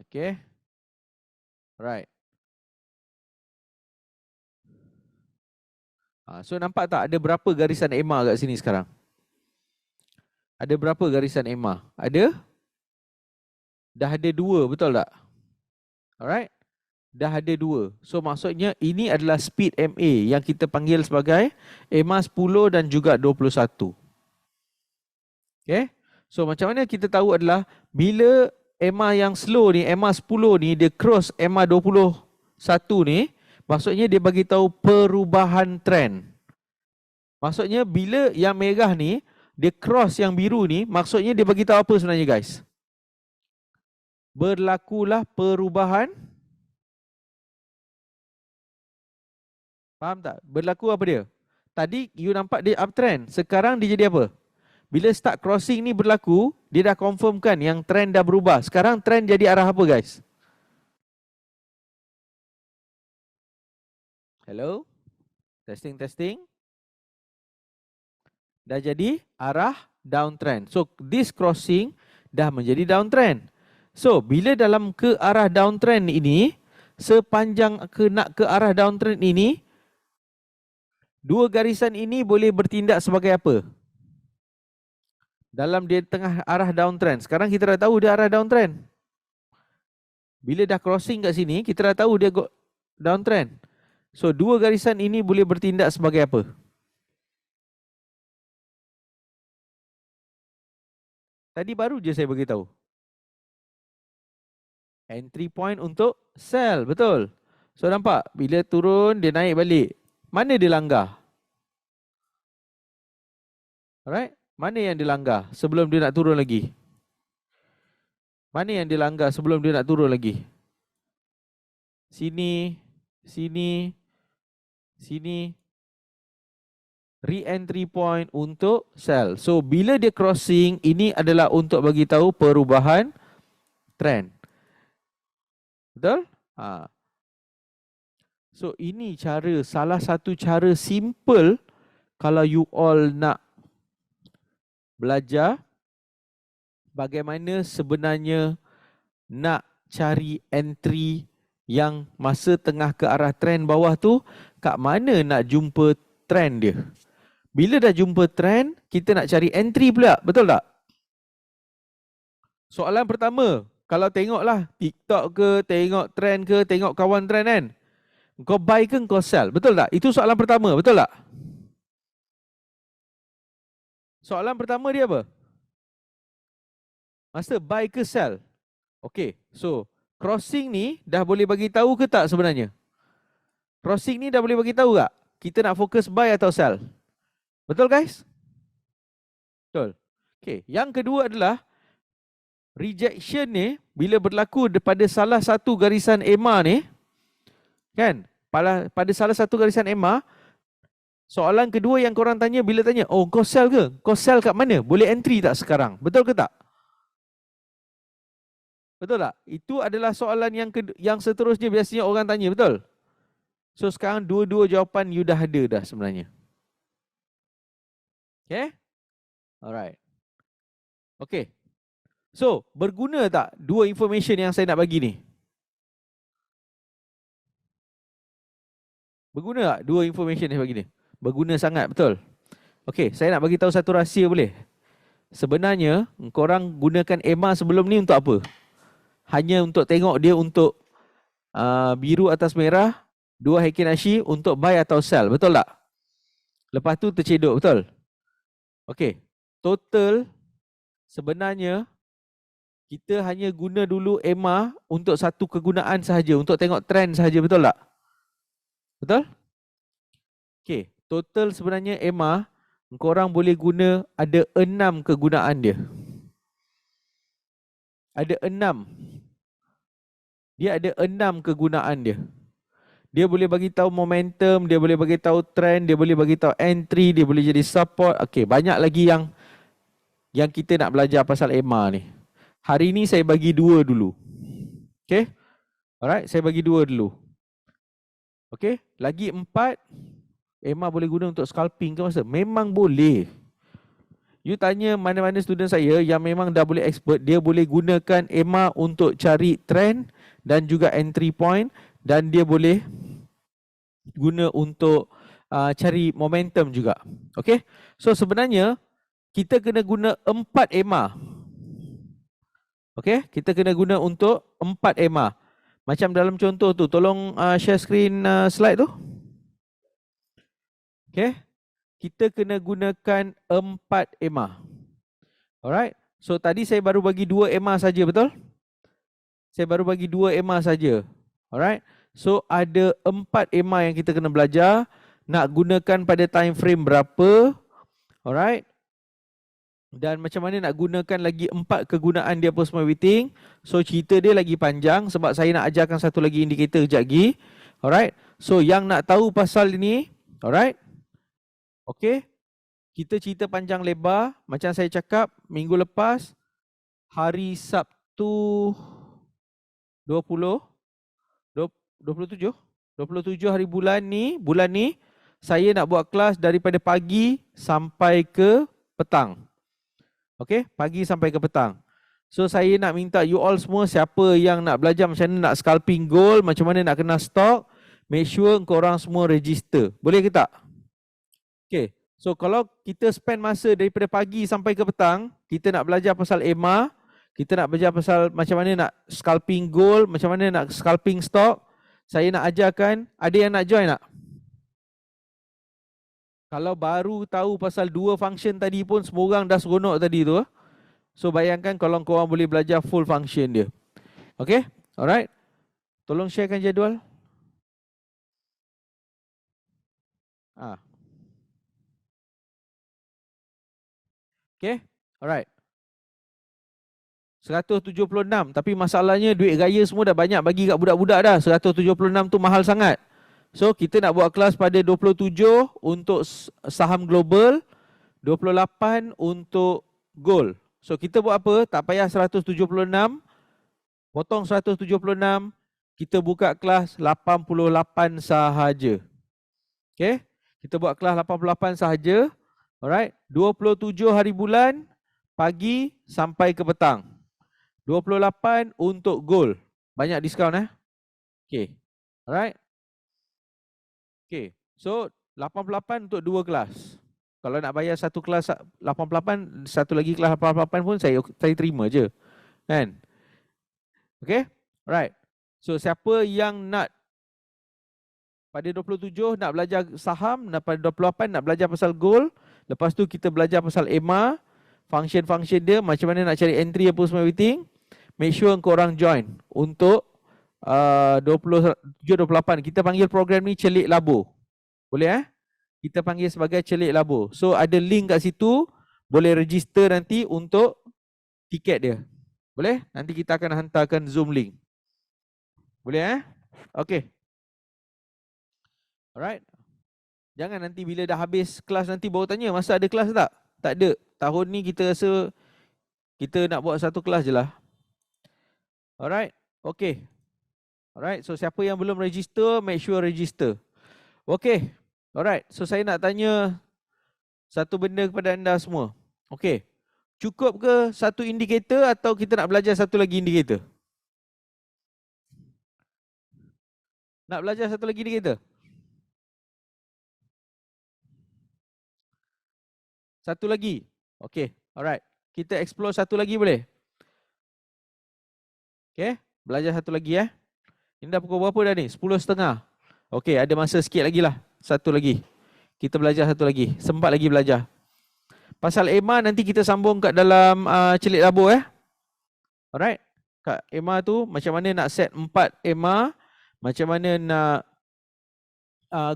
Okay. Alright. So nampak tak ada berapa garisan EMA kat sini sekarang? Ada berapa garisan EMA? Ada? Dah ada 2, betul tak? Alright? Dah ada 2. So maksudnya ini adalah speed MA yang kita panggil sebagai EMA 10 dan juga 21. Okay? So macam mana kita tahu adalah bila EMA yang slow ni, EMA 10 ni, dia cross EMA 21 ni, maksudnya dia bagi tahu perubahan trend. Maksudnya bila yang merah ni, dia cross yang biru ni, maksudnya dia bagi tahu apa sebenarnya guys? Berlakulah perubahan. Faham tak? Berlaku apa dia? Tadi you nampak dia uptrend, sekarang dia jadi apa? bila start crossing ni berlaku, dia dah confirmkan yang trend dah berubah. Sekarang trend jadi arah apa guys? Hello? Testing, testing. Dah jadi arah downtrend. So this crossing dah menjadi downtrend. So bila dalam ke arah downtrend ini, sepanjang nak ke arah downtrend ini, dua garisan ini boleh bertindak sebagai apa? Dalam dia tengah arah downtrend. Sekarang kita dah tahu dia arah downtrend. Bila dah crossing kat sini, kita dah tahu dia downtrend. So dua garisan ini boleh bertindak sebagai apa? Tadi baru je saya beritahu. Entry point untuk sell, betul. So nampak, bila turun dia naik balik. Mana dia langgar? Alright, mana yang dilanggar sebelum dia nak turun lagi? Mana yang dilanggar sebelum dia nak turun lagi? Sini, sini, sini. Re-entry point untuk sell. So bila dia crossing, ini adalah untuk bagi tahu perubahan trend. Betul? So ini salah satu cara simple kalau you all nak belajar bagaimana sebenarnya nak cari entry yang masa tengah ke arah trend bawah tu, kat mana nak jumpa trend dia. Bila dah jumpa trend, kita nak cari entry pula, betul tak? Soalan pertama, kalau tengoklah TikTok ke, tengok trend ke, tengok kawan trend kan, kau buy ke kau sell, betul tak? Itu soalan pertama, betul tak? Soalan pertama dia apa? Master, buy ke sell? Okay, so crossing ni dah boleh bagi tahu ke tak sebenarnya? Crossing ni dah boleh bagi tahu tak? Kita nak fokus buy atau sell? Betul guys? Betul. Okay, yang kedua adalah rejection ni bila berlaku pada salah satu garisan EMA ni, kan? Pada salah satu garisan EMA, soalan kedua yang korang tanya bila tanya, oh kau sell ke? Kau sell kat mana? Boleh entry tak sekarang? Betul ke tak? Betul tak? Itu adalah soalan yang seterusnya biasanya orang tanya, betul? So sekarang dua-dua jawapan you dah ada dah sebenarnya. Okay? Alright. Okay. So berguna tak dua information yang saya nak bagi ni? Berguna tak dua information yang saya bagi ni? Berguna sangat, betul? Okay, saya nak bagi tahu satu rahsia boleh? Sebenarnya korang gunakan EMA sebelum ni untuk apa? Hanya untuk tengok dia untuk biru atas merah, dua Heikin Ashi untuk buy atau sell, betul tak? Lepas tu tercedok, betul? Okey, total sebenarnya kita hanya guna dulu EMA untuk satu kegunaan sahaja, untuk tengok trend sahaja, betul tak? Betul? Okey, total sebenarnya EMA korang boleh guna ada 6 kegunaan dia. Ada 6. Dia ada 6 kegunaan dia. Dia boleh bagi tahu momentum, dia boleh bagi tahu trend, dia boleh bagi tahu entry, dia boleh jadi support. Okey, banyak lagi yang kita nak belajar pasal EMA ni. Hari ni saya bagi 2 dulu. Okey? Alright, saya bagi 2 dulu. Okey, lagi 4 EMA boleh guna untuk scalping ke masa? Memang boleh. You tanya mana-mana student saya yang memang dah boleh expert, dia boleh gunakan EMA untuk cari trend dan juga entry point, dan dia boleh guna untuk cari momentum juga. Okay? So sebenarnya kita kena guna 4 EMA. Okay? Kita kena guna untuk 4 EMA. Macam dalam contoh tu, tolong share screen slide tu. Okay? Kita kena gunakan 4 EMA. Alright? So tadi saya baru bagi 2 EMA saja, betul? Saya baru bagi 2 EMA saja. Alright? So ada 4 EMA yang kita kena belajar. Nak gunakan pada time frame berapa? Alright? Dan macam mana nak gunakan lagi 4 kegunaan dia post waiting. So cerita dia lagi panjang sebab saya nak ajarkan satu lagi indikator kejap lagi. Alright? So yang nak tahu pasal ini, alright? Okay, kita cerita panjang lebar. Macam saya cakap minggu lepas, hari Sabtu 20, 27, 27 hari bulan ni, saya nak buat kelas daripada pagi sampai ke petang. Okay, pagi sampai ke petang. So saya nak minta you all semua, siapa yang nak belajar macam mana nak scalping gold, macam mana nak kena stok, make sure korang semua register. Boleh ke tak? Okay. So kalau kita spend masa daripada pagi sampai ke petang, kita nak belajar pasal EMA, kita nak belajar pasal macam mana nak scalping gold, macam mana nak scalping stock. Saya nak ajarkan, ada yang nak join tak? Kalau baru tahu pasal dua function tadi pun semua orang dah seronok tadi tu. So bayangkan kalau korang boleh belajar full function dia. Okay? Alright? Tolong sharekan jadual. Okay? Alright. 176. Tapi masalahnya duit raya semua dah banyak bagi kat budak-budak dah. 176 tu mahal sangat. So kita nak buat kelas pada 27 untuk saham global, 28 untuk gold. So kita buat apa? Tak payah 176. Potong 176. Kita buka kelas 88 sahaja. Okay? Kita buat kelas 88 sahaja. Alright. 27 hari bulan, pagi sampai ke petang. 28 untuk gold. Banyak diskaun Okay. Alright. Okay. So 88 untuk dua kelas. Kalau nak bayar satu kelas 88, satu lagi kelas 88 pun saya terima je. Kan? Okay. Alright. So siapa yang nak pada 27 nak belajar saham, pada 28 nak belajar pasal gold, lepas tu kita belajar pasal EMA, function-function dia, macam mana nak cari entry apa semua everything. Make sure korang join untuk 27-28. Kita panggil program ni Celik Labo. Boleh Kita panggil sebagai Celik Labo. So ada link kat situ, boleh register nanti untuk tiket dia. Boleh? Nanti kita akan hantarkan Zoom link. Boleh Okay. Alright. Jangan nanti bila dah habis kelas nanti baru tanya masa ada kelas tak? Tak ada. Tahun ni kita rasa kita nak buat satu kelas je lah. Alright. Okay. Alright. So siapa yang belum register, make sure register. Okay. Alright. So saya nak tanya satu benda kepada anda semua. Okay. Cukup ke satu indikator atau kita nak belajar satu lagi indikator? Nak belajar satu lagi indikator? Satu lagi. Okay. Alright. Kita explore satu lagi boleh? Okay. Belajar satu lagi Ini dah pukul berapa dah ni? 10.30. Okay. Ada masa sikit lagi lah. Satu lagi. Kita belajar satu lagi. Sempat lagi belajar. Pasal EMA nanti kita sambung kat dalam Celik Labo Alright. Kat EMA tu macam mana nak set 4 EMA. Macam mana nak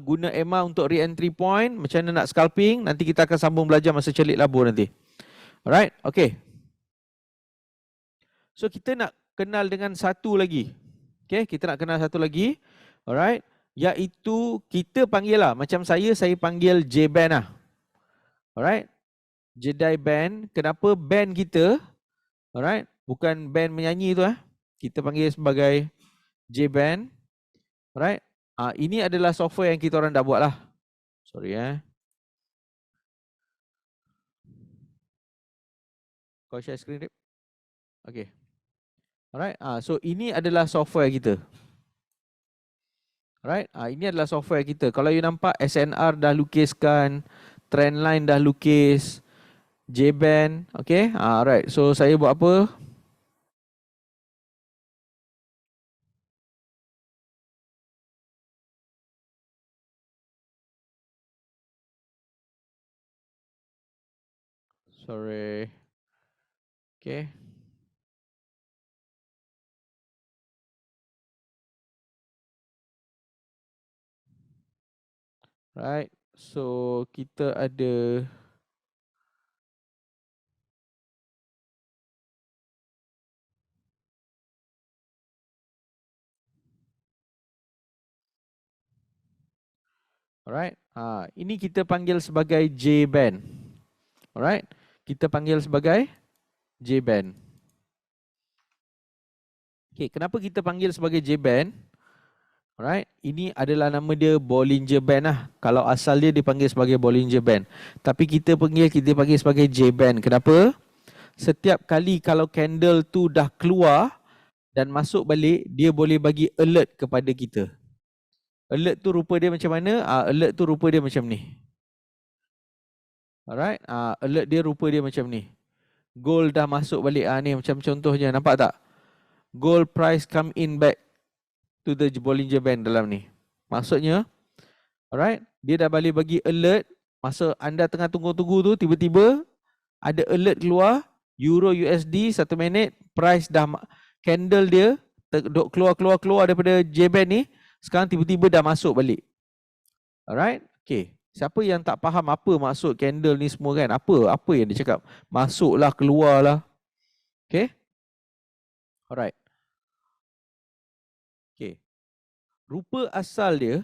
guna EMA untuk re-entry point. Macam mana nak scalping. Nanti kita akan sambung belajar masa Celik Labo nanti. Alright. Okay. So kita nak kenal dengan satu lagi. Okay. Kita nak kenal satu lagi. Alright. Iaitu kita panggil lah. Macam saya panggil J-Band lah. Alright. Jedi Band. Kenapa band kita? Alright. Bukan band menyanyi tu Kita panggil sebagai J-Band. Alright. Ini adalah software yang kita orang dah buat lah. Sorry Kau share screen Rip? Okay. Alright. So ini adalah software kita. Alright. Ini adalah software kita. Kalau you nampak SNR dah lukiskan, Trendline dah lukis, J-Band. Okay. Alright. So saya buat apa? Sorry. Okay. Right. So kita ada alright. Ini kita panggil sebagai J-Band. Alright. Kita panggil sebagai J-band. Okay, kenapa kita panggil sebagai J-band? Alright, ini adalah nama dia Bollinger Band lah. Kalau asal dia dipanggil sebagai Bollinger Band. Tapi kita panggil sebagai J-band. Kenapa? Setiap kali kalau candle tu dah keluar dan masuk balik, dia boleh bagi alert kepada kita. Alert tu rupa dia macam mana? Alert tu rupa dia macam ni. Alright, alert dia rupa dia macam ni. Gold dah masuk balik. Ni macam contohnya, nampak tak? Gold price come in back to the Bollinger Band dalam ni. Maksudnya, alright, dia dah balik bagi alert. Masa anda tengah tunggu-tunggu tu, tiba-tiba ada alert keluar. Euro USD 1 minit, price dah, candle dia keluar daripada J-band ni. Sekarang tiba-tiba dah masuk balik. Alright, okay. Siapa yang tak faham apa maksud candle ni semua kan? Apa yang dia cakap? Masuklah, keluarlah. Okay. Alright. Okay. Rupa asal dia.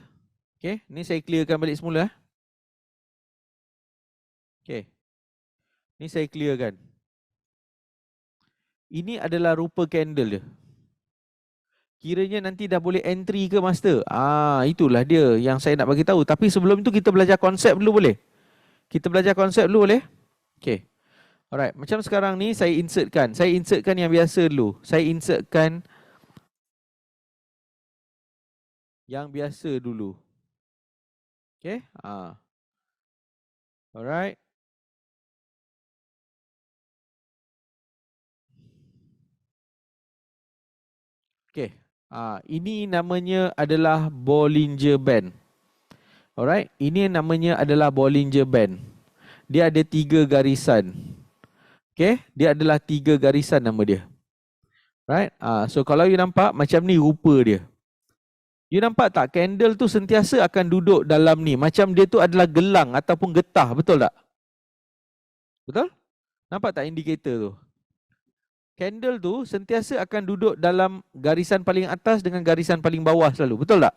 Okay. Ni saya clearkan balik semula. Okay. Ni saya clearkan. Ini adalah rupa candle dia. Kiranya nanti dah boleh entry ke master? Itulah dia yang saya nak bagi tahu. Tapi sebelum itu kita belajar konsep dulu boleh? Kita belajar konsep dulu boleh? Okay. Alright. Macam sekarang ni saya insertkan. Saya insertkan yang biasa dulu. Saya insertkan yang biasa dulu. Okay. Alright. Okay. Ini namanya adalah Bollinger Band. Alright. Ini namanya adalah Bollinger Band. Dia ada 3 garisan. Okay. Dia adalah 3 garisan nama dia. Right. So kalau you nampak macam ni rupa dia. You nampak tak? Candle tu sentiasa akan duduk dalam ni. Macam dia tu adalah gelang ataupun getah. Betul tak? Betul? Nampak tak indikator tu? Candle tu sentiasa akan duduk dalam garisan paling atas dengan garisan paling bawah selalu. Betul tak?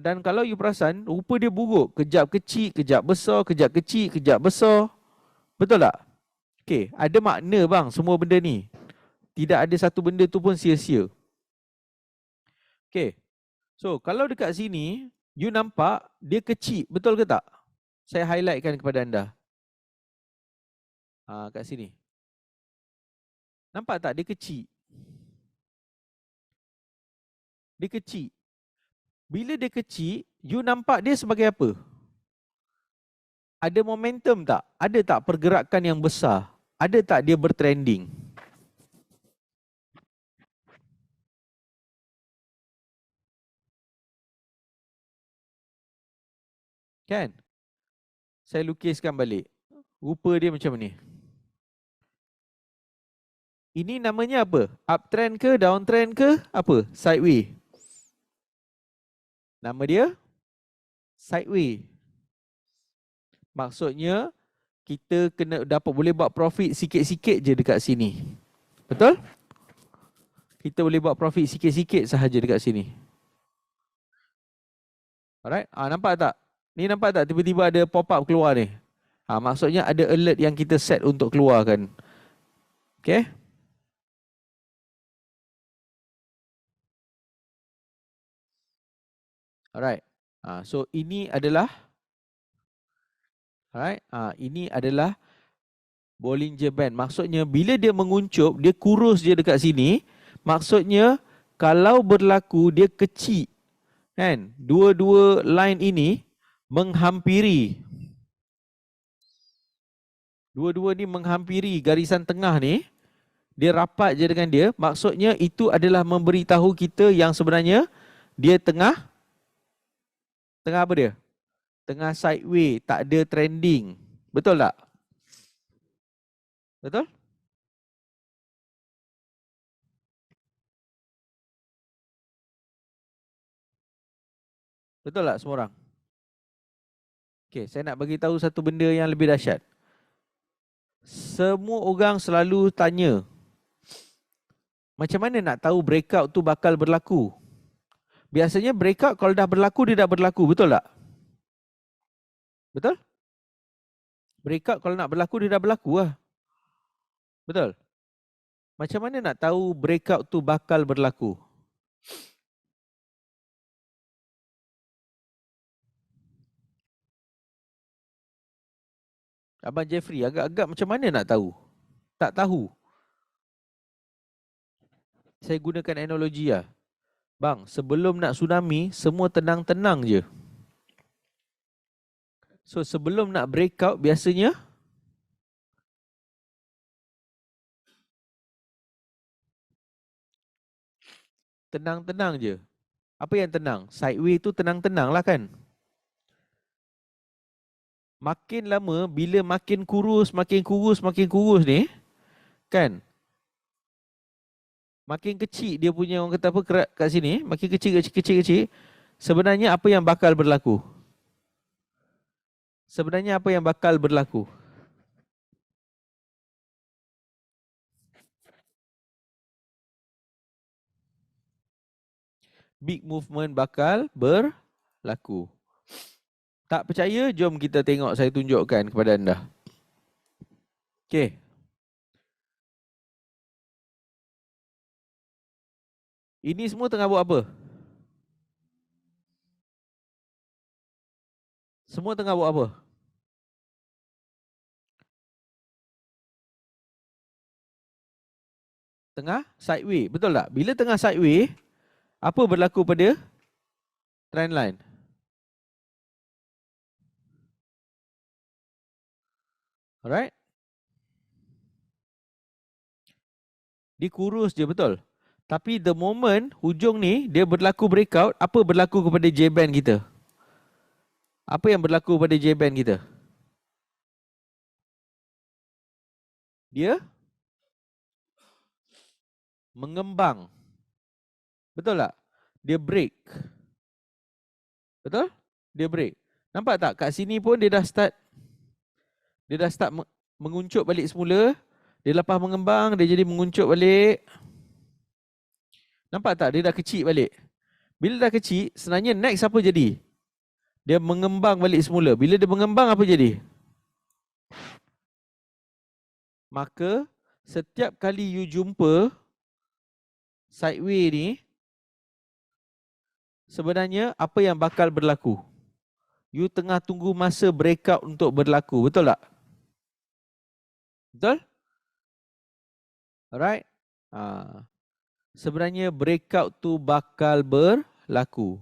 Dan kalau you perasan, rupa dia buruk. Kejap kecil, kejap besar, kejap kecil, kejap besar. Betul tak? Okay, ada makna bang semua benda ni. Tidak ada satu benda tu pun sia-sia. Okay. So, kalau dekat sini, you nampak dia kecil. Betul ke tak? Saya highlightkan kepada anda. Kat sini. Nampak tak? Dia kecil. Dia kecil. Bila dia kecil, you nampak dia sebagai apa? Ada momentum tak? Ada tak pergerakan yang besar? Ada tak dia bertrending? Kan? Saya lukiskan balik. Rupa dia macam ni. Ini namanya apa? Uptrend ke? Downtrend ke? Apa? Sideway. Nama dia? Sideway. Maksudnya, kita kena boleh buat profit sikit-sikit je dekat sini. Betul? Kita boleh buat profit sikit-sikit sahaja dekat sini. Alright? Nampak tak? Ni nampak tak tiba-tiba ada pop-up keluar ni? Maksudnya ada alert yang kita set untuk keluarkan. Okay? Alright. So ini adalah ini adalah Bollinger Band. Maksudnya bila dia menguncup, dia kurus je dekat sini. Maksudnya kalau berlaku dia kecil. Kan? Dua-dua line ini menghampiri. Dua-dua ni menghampiri garisan tengah ni. Dia rapat je dengan dia. Maksudnya itu adalah memberitahu kita yang sebenarnya dia tengah apa dia? Tengah sideway, tak ada trending. Betul tak? Betul? Betul tak semua orang? Okay, saya nak bagi tahu satu benda yang lebih dahsyat. Semua orang selalu tanya, macam mana nak tahu breakout tu bakal berlaku? Biasanya breakout kalau dah berlaku, dia dah berlaku. Betul tak? Betul? Breakout kalau nak berlaku, dia dah berlaku lah. Betul? Macam mana nak tahu breakout tu bakal berlaku? Abang Jeffrey, agak-agak macam mana nak tahu? Tak tahu. Saya gunakan analogi lah. Bang, sebelum nak tsunami, semua tenang-tenang je. So, sebelum nak breakout, biasanya tenang-tenang je. Apa yang tenang? Sideway tu tenang-tenang lah kan? Makin lama, bila makin kurus ni, kan? Makin kecil dia punya, orang kata apa, kerat kat sini, makin kecil. Sebenarnya apa yang bakal berlaku? Big movement bakal berlaku. Tak percaya? Jom kita tengok, saya tunjukkan kepada anda. Okey. Ini semua tengah buat apa? Semua tengah buat apa? Tengah sideway, betul tak? Bila tengah sideway, apa berlaku pada trendline? Alright? Dia kurus je, betul? Tapi the moment hujung ni dia berlaku breakout, apa berlaku kepada J-band kita? Apa yang berlaku pada J-band kita? Dia mengembang. Betul tak? Dia break. Betul? Dia break. Nampak tak? Kat sini pun dia dah start menguncup balik semula. Dia lepas mengembang, dia jadi menguncup balik. Nampak tak? Dia dah kecil balik. Bila dah kecil, sebenarnya next apa jadi? Dia mengembang balik semula. Bila dia mengembang, apa jadi? Maka, setiap kali you jumpa sideway ni, sebenarnya apa yang bakal berlaku? You tengah tunggu masa breakout untuk berlaku. Betul tak? Betul? Alright? Sebenarnya breakout tu bakal berlaku.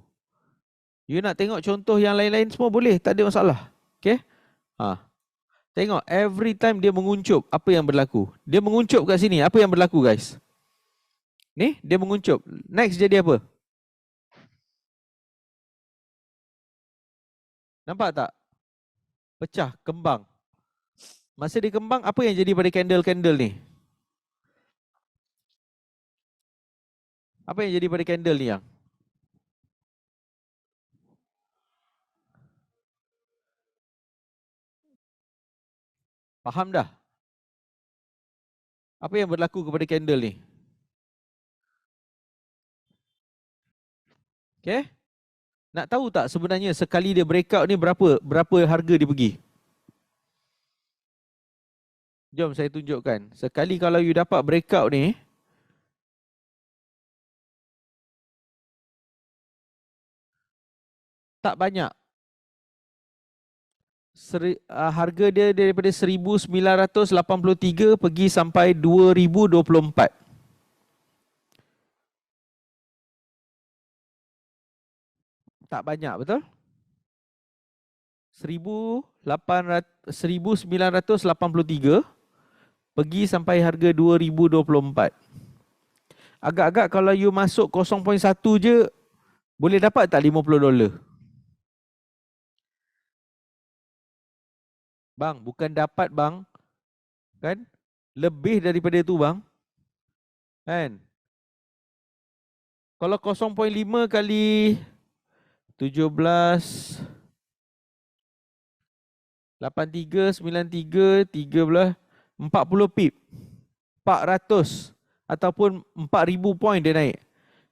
You nak tengok contoh yang lain-lain semua boleh. Tak ada masalah. Okay? Tengok, every time dia menguncup, apa yang berlaku? Dia menguncup kat sini. Apa yang berlaku, guys? Ni, dia menguncup. Next jadi apa? Nampak tak? Pecah, kembang. Masa dia kembang, apa yang jadi pada candle-candle ni? Apa yang jadi pada candle ni yang? Faham dah? Apa yang berlaku kepada candle ni? Okay? Nak tahu tak sebenarnya sekali dia breakout ni berapa harga dia pergi? Jom saya tunjukkan. Sekali kalau you dapat breakout ni, tak banyak. Harga dia daripada 1983 pergi sampai 2024. Tak banyak, betul? 1983 pergi sampai harga 2024. Agak-agak kalau you masuk 0.1 je, boleh dapat tak $50? Bang, bukan dapat bang. Kan? Lebih daripada itu bang. Kan? Kalau 0.5 kali 17, 83, 93, 13, 40 pip. 400 ataupun 4,000 point dia naik.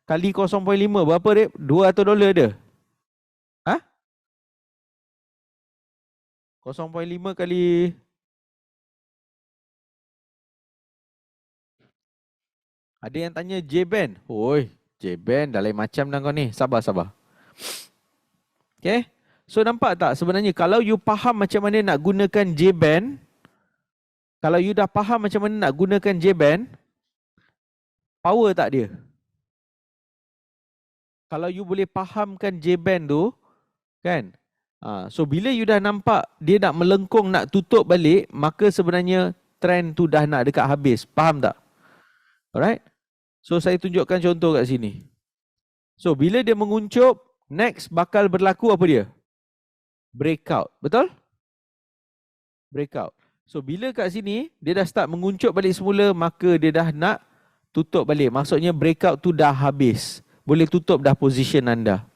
Kali 0.5 berapa dia? $200 dia. 0.5 kali ada yang tanya J-band. Oi, J-band dah lain macam dah kau ni. Sabar. Okay. So nampak tak sebenarnya kalau you faham macam mana nak gunakan J-band, kalau you dah faham macam mana nak gunakan J-band, power tak dia? Kalau you boleh fahamkan J-band tu, kan? So bila you dah nampak dia nak melengkung, nak tutup balik, maka sebenarnya trend tu dah nak dekat habis. Faham tak? Alright? So saya tunjukkan contoh kat sini. So bila dia menguncup, next bakal berlaku apa dia? Breakout. Betul? Breakout. So bila kat sini dia dah start menguncup balik semula, maka dia dah nak tutup balik. Maksudnya breakout tu dah habis. Boleh tutup dah position anda.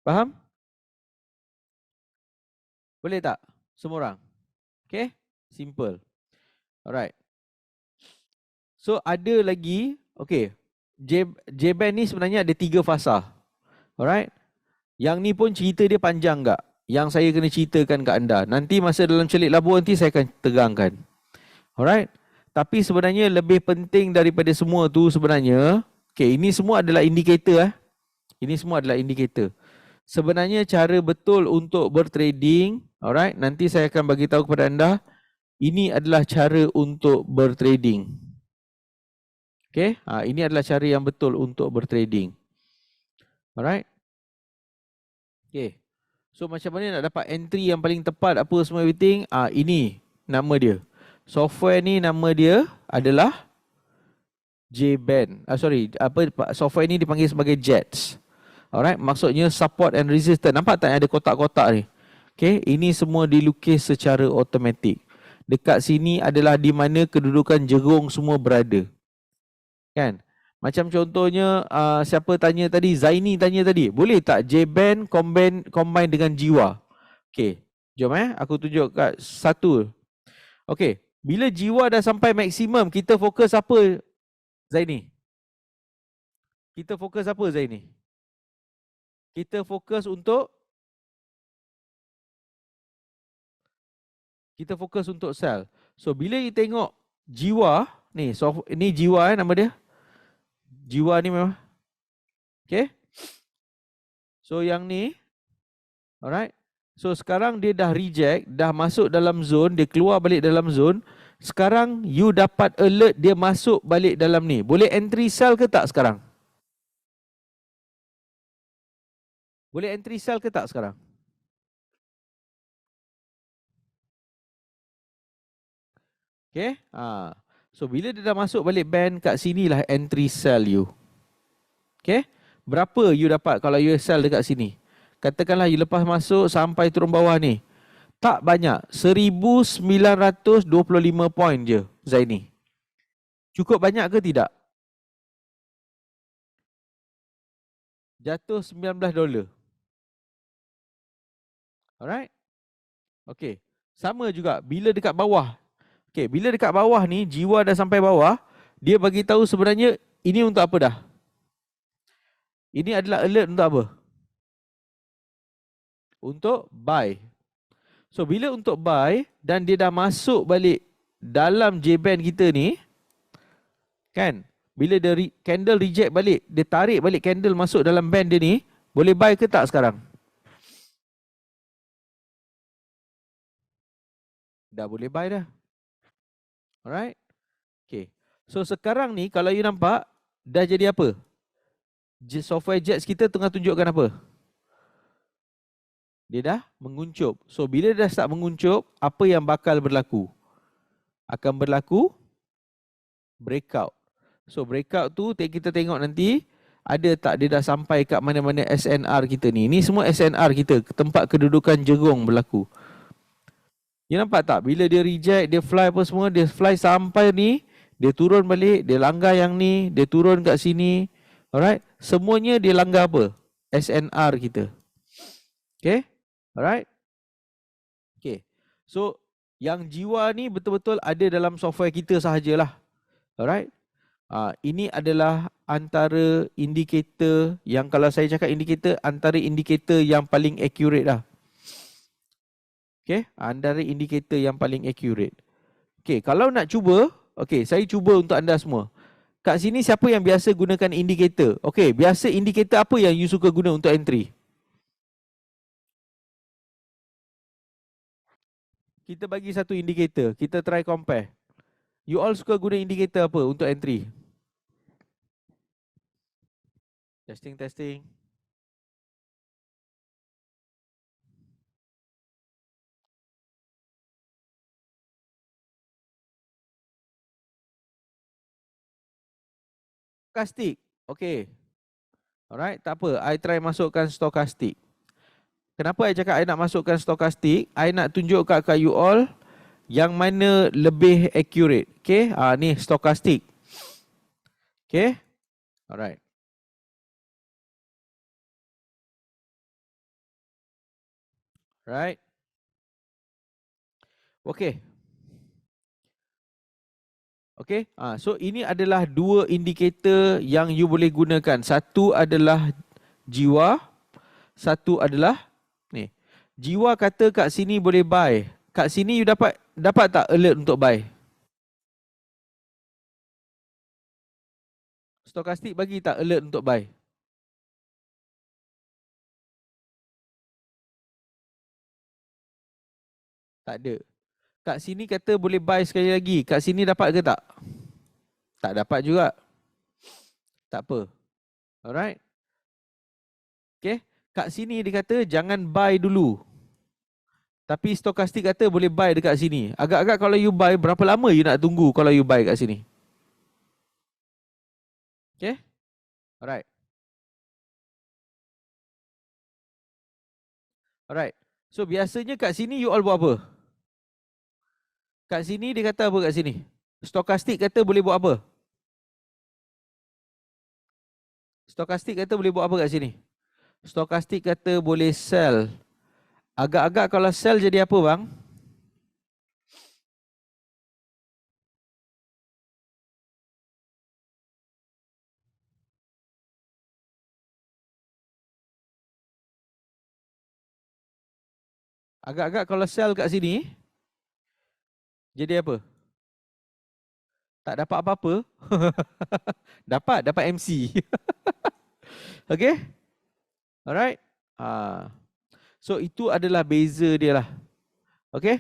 Faham? Boleh tak? Semua orang? Okay? Simple. Alright. So ada lagi, okay. J-band ni sebenarnya ada 3 fasa. Alright. Yang ni pun cerita dia panjang tak? Yang saya kena ceritakan kat anda. Nanti masa dalam celik labu nanti saya akan terangkan. Alright. Tapi sebenarnya lebih penting daripada semua tu sebenarnya, okay, ini semua adalah indikator. Ini semua adalah indikator. Sebenarnya cara betul untuk bertrading, alright, nanti saya akan bagi tahu kepada anda, ini adalah cara untuk bertrading. Okay, ini adalah cara yang betul untuk bertrading. Alright. Okay. So macam mana nak dapat entry yang paling tepat apa semua everything? Ini nama dia. Software ni nama dia adalah J-band. Software ni dipanggil sebagai JETS. Alright, maksudnya support and resistance. Nampak tak ada kotak-kotak ni? Okay, ini semua dilukis secara automatik. Dekat sini adalah di mana kedudukan jerung semua berada. Kan? Macam contohnya siapa tanya tadi, Zaini tanya tadi, boleh tak J-band combine dengan jiwa? Okay, jom aku tunjuk kat satu. Okay, bila jiwa dah sampai maksimum, kita fokus apa, Zaini? Kita fokus apa, Zaini? Kita fokus untuk sell. So bila you tengok jiwa ni, ni jiwa nama dia. Jiwa ni memang. Okay. So yang ni, alright. So sekarang dia dah reject, dah masuk dalam zone, dia keluar balik dalam zone. Sekarang you dapat alert dia masuk balik dalam ni. Boleh entry sell ke tak sekarang? Boleh entry sell ke tak sekarang? Okay. So bila dia dah masuk balik band, kat sinilah entry sell you. Okay. Berapa you dapat kalau you sell dekat sini? Katakanlah you lepas masuk sampai turun bawah ni. Tak banyak. 1925 point je, Zaini. Cukup banyak ke tidak? Jatuh $19. Alright. Okay. Sama juga bila dekat bawah. Okay, bila dekat bawah ni, jiwa dah sampai bawah, dia bagi tahu sebenarnya ini untuk apa dah? Ini adalah alert untuk apa? Untuk buy. So bila untuk buy dan dia dah masuk balik dalam J-band kita ni, kan? Bila dia candle reject balik, dia tarik balik candle masuk dalam band dia ni, boleh buy ke tak sekarang? Dah boleh buy dah. Alright. Okay. So sekarang ni kalau you nampak, dah jadi apa? Software JETS kita tengah tunjukkan apa? Dia dah menguncup. So bila dia dah start menguncup, apa yang bakal berlaku? Akan berlaku breakout. So breakout tu kita tengok nanti ada tak dia dah sampai kat mana-mana SNR kita ni. Ini semua SNR kita, tempat kedudukan jerung berlaku. You nampak tak? Bila dia reject, dia fly apa semua, dia fly sampai ni, dia turun balik, dia langgar yang ni, dia turun kat sini. Alright? Semuanya dia langgar apa? SNR kita. Okay? Alright? Okay. So, yang jiwa ni betul-betul ada dalam software kita sahajalah. Alright? Ini adalah antara indikator yang, kalau saya cakap indikator, antara indikator yang paling accurate lah. Okay, antara indikator yang paling accurate. Okay, kalau nak cuba, okay, saya cuba untuk anda semua. Kat sini siapa yang biasa gunakan indikator? Okay, biasa indikator apa yang you suka guna untuk entry? Kita bagi satu indikator, kita try compare. You all suka guna indikator apa untuk entry? Testing, testing. Stokastik. Okay. Alright, tak apa. I try masukkan stokastik. Kenapa I cakap I nak masukkan stokastik? I nak tunjuk kat you all yang mana lebih accurate. Okay, ni stokastik. Okay, alright. Right. Okay. Okay, so ini adalah dua indikator yang you boleh gunakan. Satu adalah jiwa, satu adalah ni. Jiwa kata kat sini boleh buy. Kat sini you dapat tak alert untuk buy? Stokastik bagi tak alert untuk buy? Tak ada. Kat sini kata boleh buy sekali lagi. Kat sini dapat ke tak? Tak dapat juga. Tak apa. Alright. Okay. Kat sini dia kata jangan buy dulu. Tapi stokastik kata boleh buy dekat sini. Agak-agak kalau you buy, berapa lama you nak tunggu kalau you buy kat sini? Okay. Alright. Alright. So biasanya kat sini you all buat apa? Kat sini dia kata apa kat sini? Stokastik kata boleh buat apa? Stokastik kata boleh buat apa kat sini? Stokastik kata boleh sell. Agak-agak kalau sell jadi apa bang? Agak-agak kalau sell kat sini jadi apa? Tak dapat apa-apa. dapat MC. Okay? Alright? So itu adalah beza dia lah. Okay?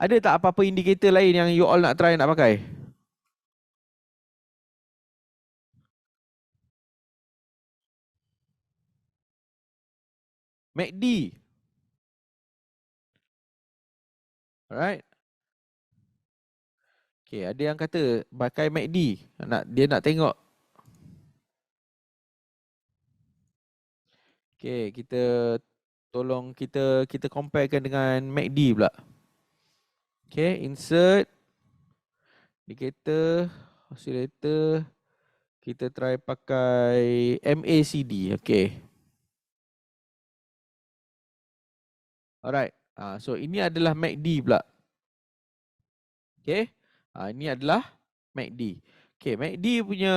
Ada tak apa-apa indikator lain yang you all nak try nak pakai? MACD. Alright? Okay, ada yang kata pakai MACD. Dia nak tengok. Okay, kita tolong kita comparekan dengan MACD pula. Okay, insert indicator, oscillator. Kita try pakai MACD. Okay. Alright. So ini adalah MACD pula. Okay. Ini adalah MACD. Okay, MACD punya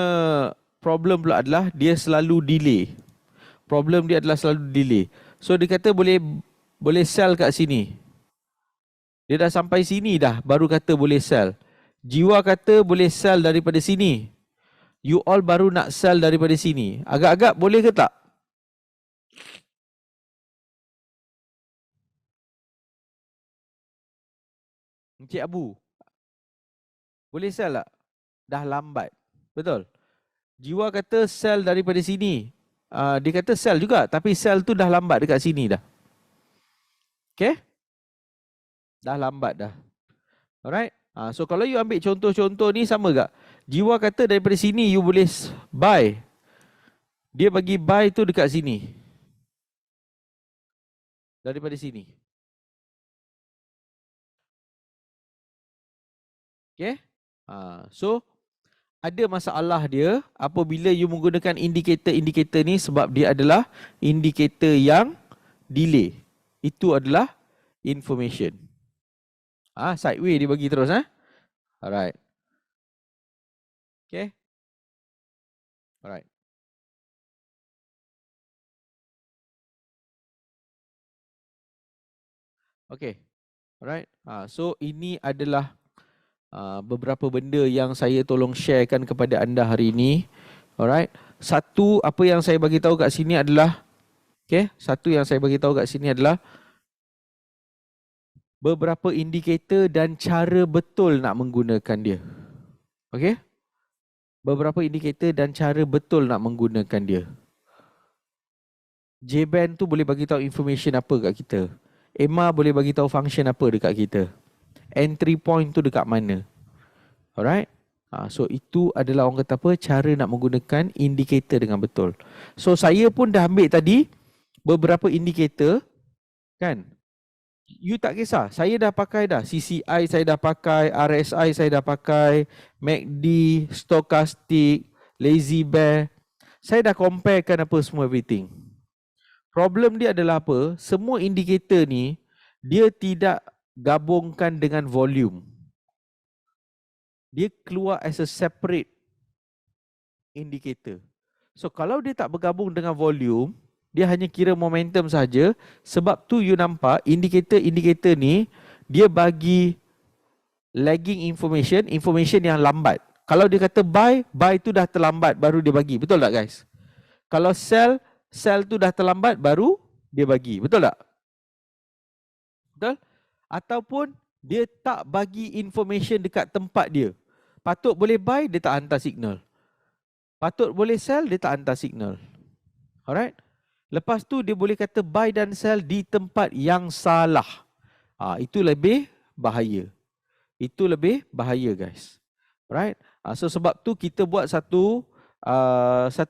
problem pula adalah dia selalu delay. Problem dia adalah selalu delay. So dia kata boleh sell kat sini. Dia dah sampai sini dah baru kata boleh sell. Jiwa kata boleh sell daripada sini. You all baru nak sell daripada sini. Agak-agak boleh ke tak? Encik Abu, boleh sell tak? Dah lambat. Betul? Jiwa kata sell daripada sini. Dia kata sell juga. Tapi sell tu dah lambat dekat sini dah. Okay? Dah lambat dah. Alright? So kalau you ambil contoh-contoh ni sama tak? Jiwa kata daripada sini you boleh buy. Dia bagi buy tu dekat sini. Daripada sini. Okay? So ada masalah dia apabila you menggunakan indikator-indikator ni sebab dia adalah indikator yang delay. Itu adalah information. Sideway dia bagi terus. Alright. Okay. Alright. Okay. Alright. So ini adalah beberapa benda yang saya tolong sharekan kepada anda hari ini. Alright. Satu, apa yang saya bagi tahu kat sini adalah beberapa indikator dan cara betul nak menggunakan dia. Okay. Beberapa indikator dan cara betul nak menggunakan dia. JBand tu boleh bagi tahu information apa kat kita. EMA boleh bagi tahu function apa dekat kita. Entry point tu dekat mana. Alright. So itu adalah orang kata apa, cara nak menggunakan indikator dengan betul. So saya pun dah ambil tadi beberapa indikator, kan. You tak kisah, saya dah pakai dah. CCI saya dah pakai, RSI saya dah pakai, MACD, stochastic, lazy bear. Saya dah comparekan apa semua everything. Problem dia adalah apa? Semua indikator ni dia tidak gabungkan dengan volume. Dia keluar as a separate indicator. So kalau dia tak bergabung dengan volume, dia hanya kira momentum saja. Sebab tu you nampak indikator ni dia bagi lagging information yang lambat. Kalau dia kata buy tu dah terlambat baru dia bagi. Betul tak guys? Kalau sell tu dah terlambat baru dia bagi. Betul tak? Betul? Ataupun dia tak bagi information dekat tempat dia. Patut boleh buy, dia tak hantar signal. Patut boleh sell, dia tak hantar signal. Alright? Lepas tu dia boleh kata buy dan sell di tempat yang salah. Itu lebih bahaya. Itu lebih bahaya guys. Alright? So sebab tu kita buat satu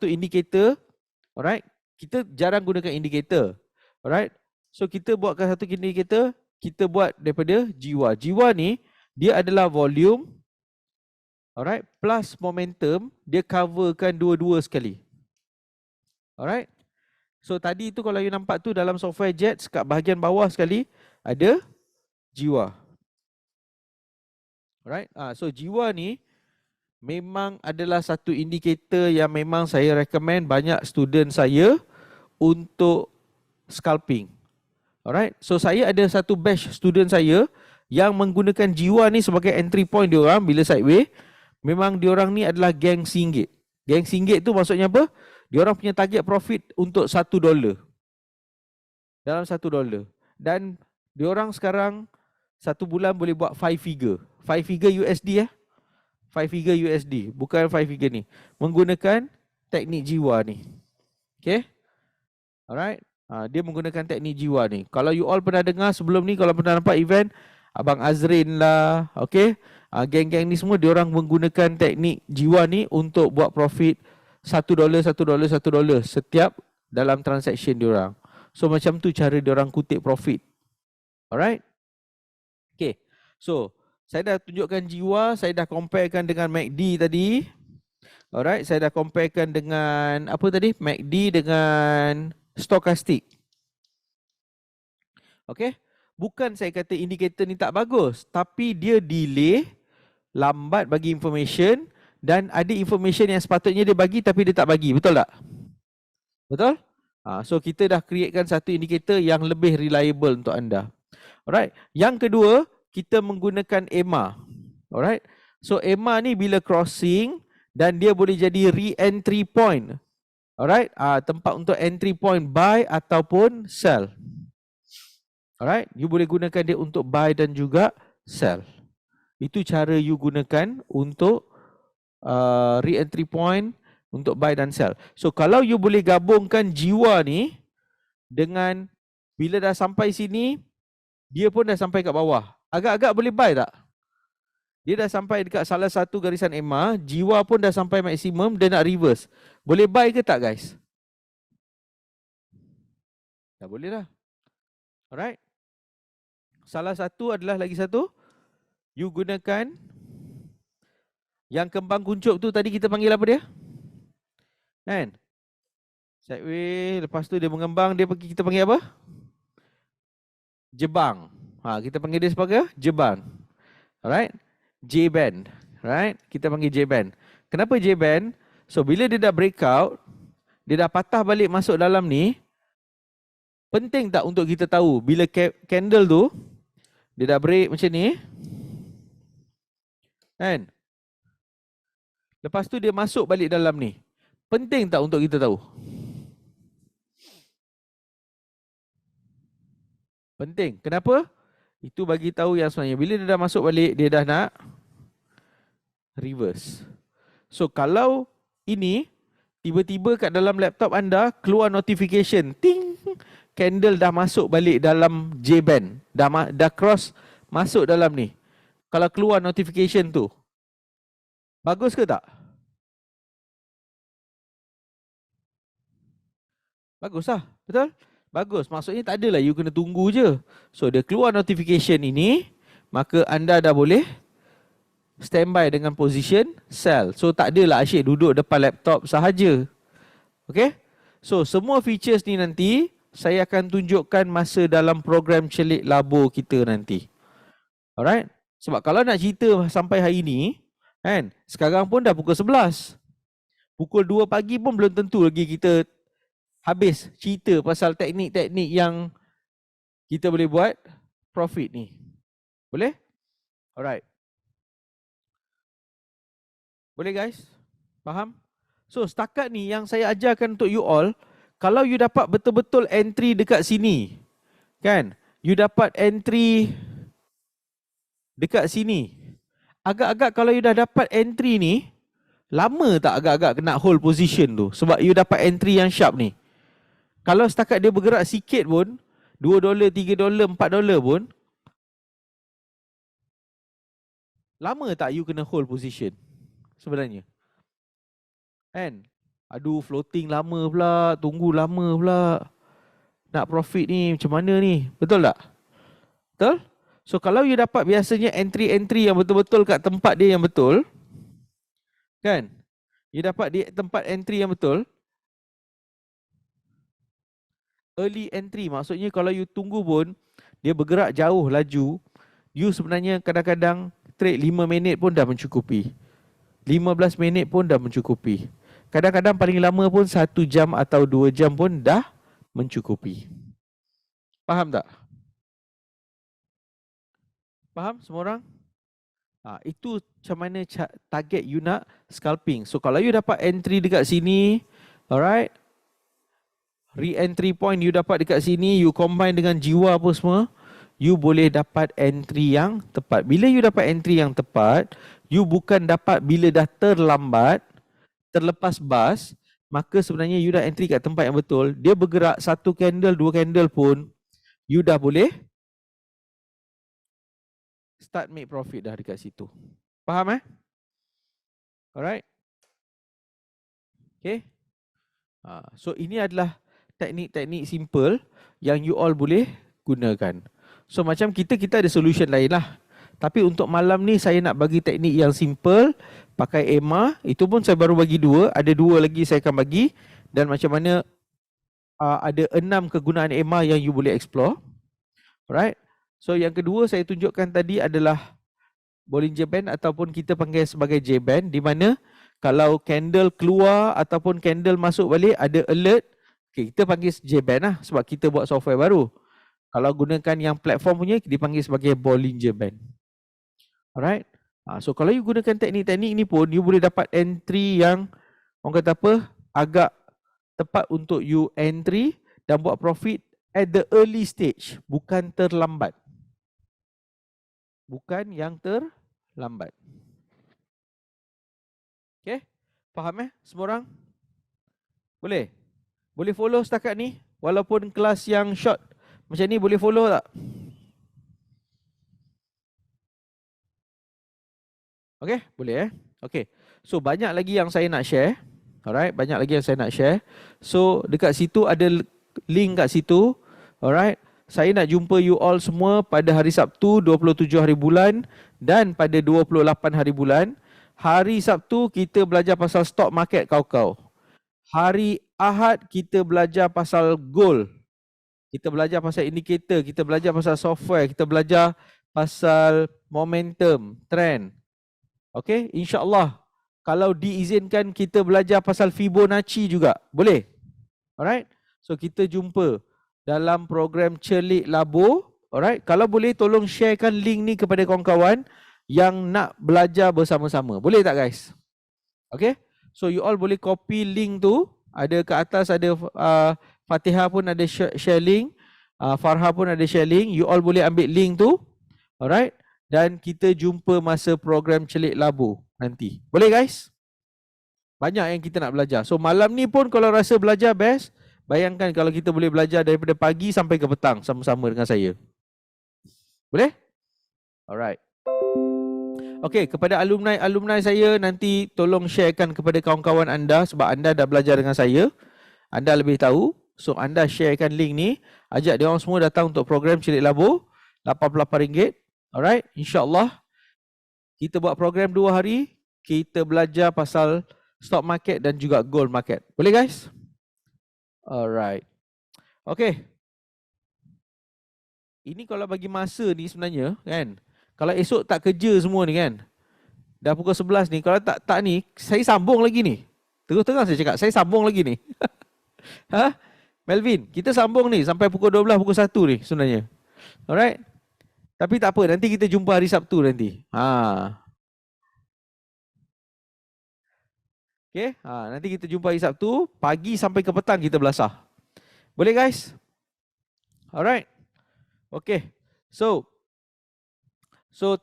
indikator. Alright? Kita jarang gunakan indikator. Alright? So kita buatkan satu indikator. Kita buat daripada jiwa. Jiwa ni dia adalah volume. Alright? Plus momentum. Dia coverkan dua-dua sekali. Alright? So tadi tu kalau you nampak tu dalam software JET, kat bahagian bawah sekali ada jiwa. Alright? So jiwa ni memang adalah satu indikator yang memang saya recommend banyak student saya untuk scalping. Alright? So saya ada satu batch student saya yang menggunakan jiwa ni sebagai entry point diorang bila sideway. Memang diorang ni adalah geng RM1. Geng RM1 tu maksudnya apa? Diorang punya target profit untuk $1. Dalam $1. Dan diorang sekarang satu bulan boleh buat 5 figure. 5 figure USD 5 figure USD. Bukan 5 figure ni. Menggunakan teknik jiwa ni. Okay. Alright. Dia menggunakan teknik jiwa ni. Kalau you all pernah dengar sebelum ni, kalau pernah nampak event, Abang Azrin lah. Okay. Geng-geng ni semua diorang menggunakan teknik jiwa ni untuk buat profit $1 setiap dalam transaction diorang. So macam tu cara diorang kutip profit. Alright. Okay. So saya dah tunjukkan jiwa, saya dah comparekan dengan MACD tadi. Alright, saya dah comparekan dengan apa tadi? MACD dengan stochastic. Okay. Bukan saya kata indikator ni tak bagus, tapi dia delay, lambat bagi information. Dan ada information yang sepatutnya dia bagi tapi dia tak bagi. Betul tak? Betul? So kita dah createkan satu indikator yang lebih reliable untuk anda. Alright. Yang kedua, kita menggunakan EMA. Alright. So EMA ni bila crossing dan dia boleh jadi re-entry point. Alright. Tempat untuk entry point buy ataupun sell. Alright. You boleh gunakan dia untuk buy dan juga sell. Itu cara you gunakan untuk re-entry point untuk buy dan sell. So kalau you boleh gabungkan jiwa ni dengan bila dah sampai sini, dia pun dah sampai kat bawah. Agak-agak boleh buy tak? Dia dah sampai dekat salah satu garisan EMA, jiwa pun dah sampai maksimum, dia nak reverse. Boleh buy ke tak guys? Dah boleh dah. Alright. Salah satu adalah lagi satu, you gunakan yang kembang kuncup tu tadi kita panggil apa dia? Kan? Sideway, lepas tu dia mengembang, kita panggil apa? Jebang. Kita panggil dia sebagai jebang. Alright? J-band. Right? Kita panggil J-band. Kenapa J-band? So bila dia dah breakout, dia dah patah balik masuk dalam ni, penting tak untuk kita tahu bila candle tu Dia dah break macam ni. Kan? Lepas tu dia masuk balik dalam ni. Penting tak untuk kita tahu? Penting. Kenapa? Itu bagi tahu yang sebenarnya bila dia dah masuk balik, dia dah nak reverse. So kalau ini tiba-tiba kat dalam laptop anda keluar notification, ting, candle dah masuk balik dalam JBand, dah cross masuk dalam ni. Kalau keluar notification tu, bagus ke tak? Bagus lah, betul? Bagus, maksudnya tak adalah you kena tunggu je. So dia keluar notification ini, maka anda dah boleh standby dengan position sell. So tak adalah asyik duduk depan laptop sahaja. Okay? So semua features ni nanti saya akan tunjukkan masa dalam program celik labo kita nanti. Alright? Sebab kalau nak cerita sampai hari ni, kan, sekarang pun dah pukul 11. Pukul 2 pagi pun belum tentu lagi kita habis cerita pasal teknik-teknik yang kita boleh buat profit ni. Boleh? Alright. Boleh guys? Faham? So setakat ni yang saya ajarkan untuk you all, kalau you dapat betul-betul entry dekat sini, kan? You dapat entry dekat sini. Agak-agak kalau you dah dapat entry ni, lama tak agak-agak kena hold position tu? Sebab you dapat entry yang sharp ni. Kalau setakat dia bergerak sikit pun, $2, $3, $4 pun, lama tak you kena hold position sebenarnya? Kan? Aduh, floating lama pula, tunggu lama pula. Nak profit ni macam mana ni? Betul tak? Betul? So kalau you dapat biasanya entry-entry yang betul-betul kat tempat dia yang betul, kan? You dapat di tempat entry yang betul, early entry maksudnya kalau you tunggu pun dia bergerak jauh laju, you sebenarnya kadang-kadang trade 5 minit pun dah mencukupi. 15 minit pun dah mencukupi. Kadang-kadang paling lama pun 1 jam atau 2 jam pun dah mencukupi. Faham tak? Faham semua orang? Itu macam mana target you nak scalping. So kalau you dapat entry dekat sini, alright, re-entry point you dapat dekat sini, you combine dengan jiwa apa semua, you boleh dapat entry yang tepat. Bila you dapat entry yang tepat, you bukan dapat bila dah terlambat, terlepas bas, maka sebenarnya you dah entry kat tempat yang betul. Dia bergerak 1 candle, 2 candle pun, you dah boleh start make profit dah dekat situ. Faham Alright. Okay. So ini adalah teknik-teknik simple yang you all boleh gunakan. So macam kita ada solution lain lah. Tapi untuk malam ni saya nak bagi teknik yang simple, pakai EMA. Itu pun saya baru bagi 2. Ada 2 lagi saya akan bagi. Dan macam mana ada 6 kegunaan EMA yang you boleh explore. Alright. So yang kedua saya tunjukkan tadi adalah Bollinger Band ataupun kita panggil sebagai J-Band, di mana kalau candle keluar ataupun candle masuk balik ada alert. Okay, kita panggil J-Band lah sebab kita buat software baru. Kalau gunakan yang platform punya, dipanggil sebagai Bollinger Band. Alright. So kalau you gunakan teknik-teknik ni pun, you boleh dapat entry yang orang kata apa, agak tepat untuk you entry dan buat profit at the early stage, bukan terlambat. Bukan yang terlambat. Okay? Faham semua orang? Boleh? Boleh follow setakat ni? Walaupun kelas yang short macam ni, boleh follow tak? Okay? Boleh Okay. So banyak lagi yang saya nak share. Alright, banyak lagi yang saya nak share. So dekat situ ada link kat situ. Alright. Saya nak jumpa you all semua pada hari Sabtu 27 hari bulan dan pada 28 hari bulan. Hari Sabtu kita belajar pasal stock market kau-kau. Hari Ahad kita belajar pasal gold. Kita belajar pasal indikator, kita belajar pasal software, kita belajar pasal momentum, trend. Okay, insya-Allah kalau diizinkan kita belajar pasal Fibonacci juga. Boleh? Alright. So kita jumpa dalam program Celik Labo Alright, kalau boleh tolong sharekan link ni kepada kawan-kawan yang nak belajar bersama-sama. Boleh tak guys? Okay, so you all boleh copy link tu. Ada ke atas ada Fatihah pun ada share link, Farha pun ada share link. You all boleh ambil link tu. Alright, dan kita jumpa masa program Celik Labu nanti. Boleh guys? Banyak yang kita nak belajar. So malam ni pun kalau rasa belajar best, bayangkan kalau kita boleh belajar daripada pagi sampai ke petang sama-sama dengan saya. Boleh? Alright. Okey, kepada alumni saya nanti tolong sharekan kepada kawan-kawan anda sebab anda dah belajar dengan saya. Anda lebih tahu. So anda sharekan link ni, ajak dia orang semua datang untuk program Celik Labu, RM88. Alright, insya-Allah kita buat program 2 hari, kita belajar pasal stock market dan juga gold market. Boleh guys? Alright. Okey. Ini kalau bagi masa ni sebenarnya kan. Kalau esok tak kerja semua ni kan. Dah pukul 11 ni. Kalau tak ni, saya sambung lagi ni. Terus-terang saya cakap, saya sambung lagi ni. Ha? Melvin, kita sambung ni sampai pukul 12, pukul 1 ni sebenarnya. Alright. Tapi tak apa, nanti kita jumpa hari Sabtu nanti. Okay, nanti kita jumpa hari Sabtu, pagi sampai ke petang kita belasah. Boleh guys? Alright. Okay, so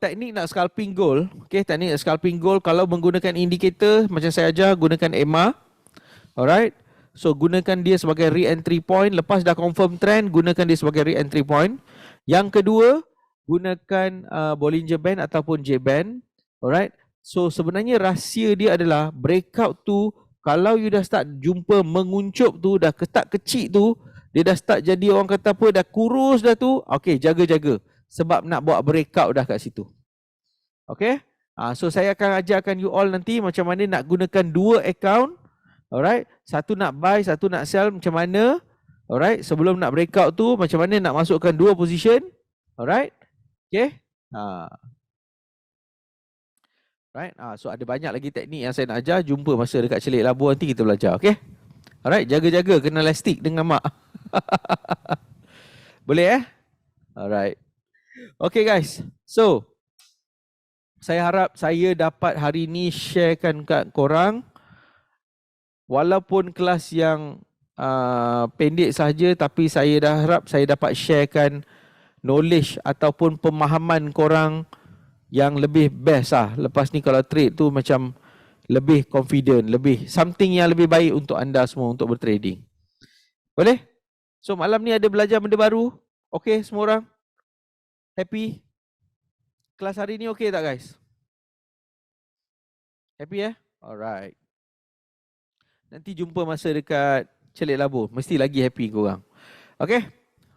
teknik nak scalping gold, okay, teknik nak scalping gold kalau menggunakan indikator macam saya ajar, gunakan EMA. Alright, so gunakan dia sebagai re-entry point. Lepas dah confirm trend, gunakan dia sebagai re-entry point. Yang kedua, gunakan Bollinger Band ataupun J-Band. Alright, so sebenarnya rahsia dia adalah breakout tu, kalau you dah start jumpa menguncup tu, dah ketak kecil tu, dia dah start jadi orang kata apa, dah kurus dah tu, okay, jaga-jaga. Sebab nak buat breakout dah kat situ. Okay, so saya akan ajarkan you all nanti macam mana nak gunakan 2 account. Alright, satu nak buy, satu nak sell macam mana. Alright, sebelum nak breakout tu, macam mana nak masukkan 2 position. Alright, okay. Right, so ada banyak lagi teknik yang saya nak ajar. Jumpa masa dekat Celik Labu nanti kita belajar, okay. Alright, jaga-jaga kena elastik dengan mak. Boleh Alright. Okay guys, so saya harap saya dapat hari ni sharekan kat korang. Walaupun kelas yang pendek sahaja, tapi saya dah harap saya dapat sharekan knowledge ataupun pemahaman korang yang lebih best lah. Lepas ni kalau trade tu macam lebih confident, lebih something yang lebih baik untuk anda semua untuk bertrading. Boleh? So malam ni ada belajar benda baru. Okay semua orang? Happy? Kelas hari ni okay tak guys? Happy Alright. Nanti jumpa masa dekat Celik Labu. Mesti lagi happy korang. Okay?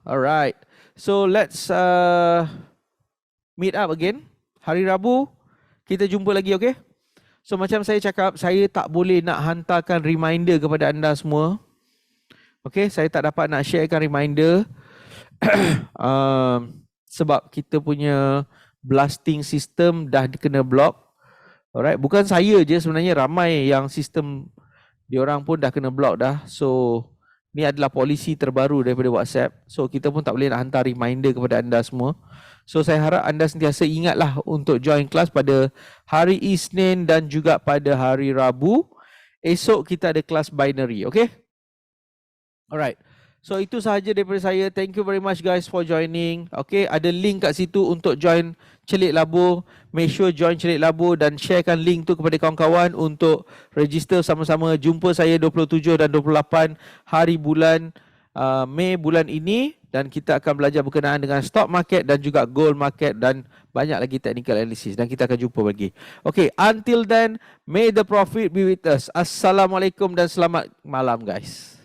Alright. So let's meet up again. Hari Rabu kita jumpa lagi, okay? So macam saya cakap, saya tak boleh nak hantarkan reminder kepada anda semua. Okay, saya tak dapat nak sharekan reminder. Sebab kita punya blasting system dah kena block. Alright, bukan saya je sebenarnya, ramai yang sistem diorang pun dah kena block dah. So ni adalah polisi terbaru daripada WhatsApp. So kita pun tak boleh nak hantar reminder kepada anda semua. So saya harap anda sentiasa ingatlah untuk join kelas pada hari Isnin dan juga pada hari Rabu. Esok kita ada kelas binary, okay? Alright. So itu sahaja daripada saya. Thank you very much guys for joining. Okay, ada link kat situ untuk join Celik Labu. Make sure join Celik Labu dan sharekan link tu kepada kawan-kawan untuk register sama-sama. Jumpa saya 27 dan 28 hari bulan Mei bulan ini. Dan kita akan belajar berkenaan dengan stock market dan juga gold market dan banyak lagi technical analysis. Dan kita akan jumpa lagi. Okay, until then, may the profit be with us. Assalamualaikum dan selamat malam guys.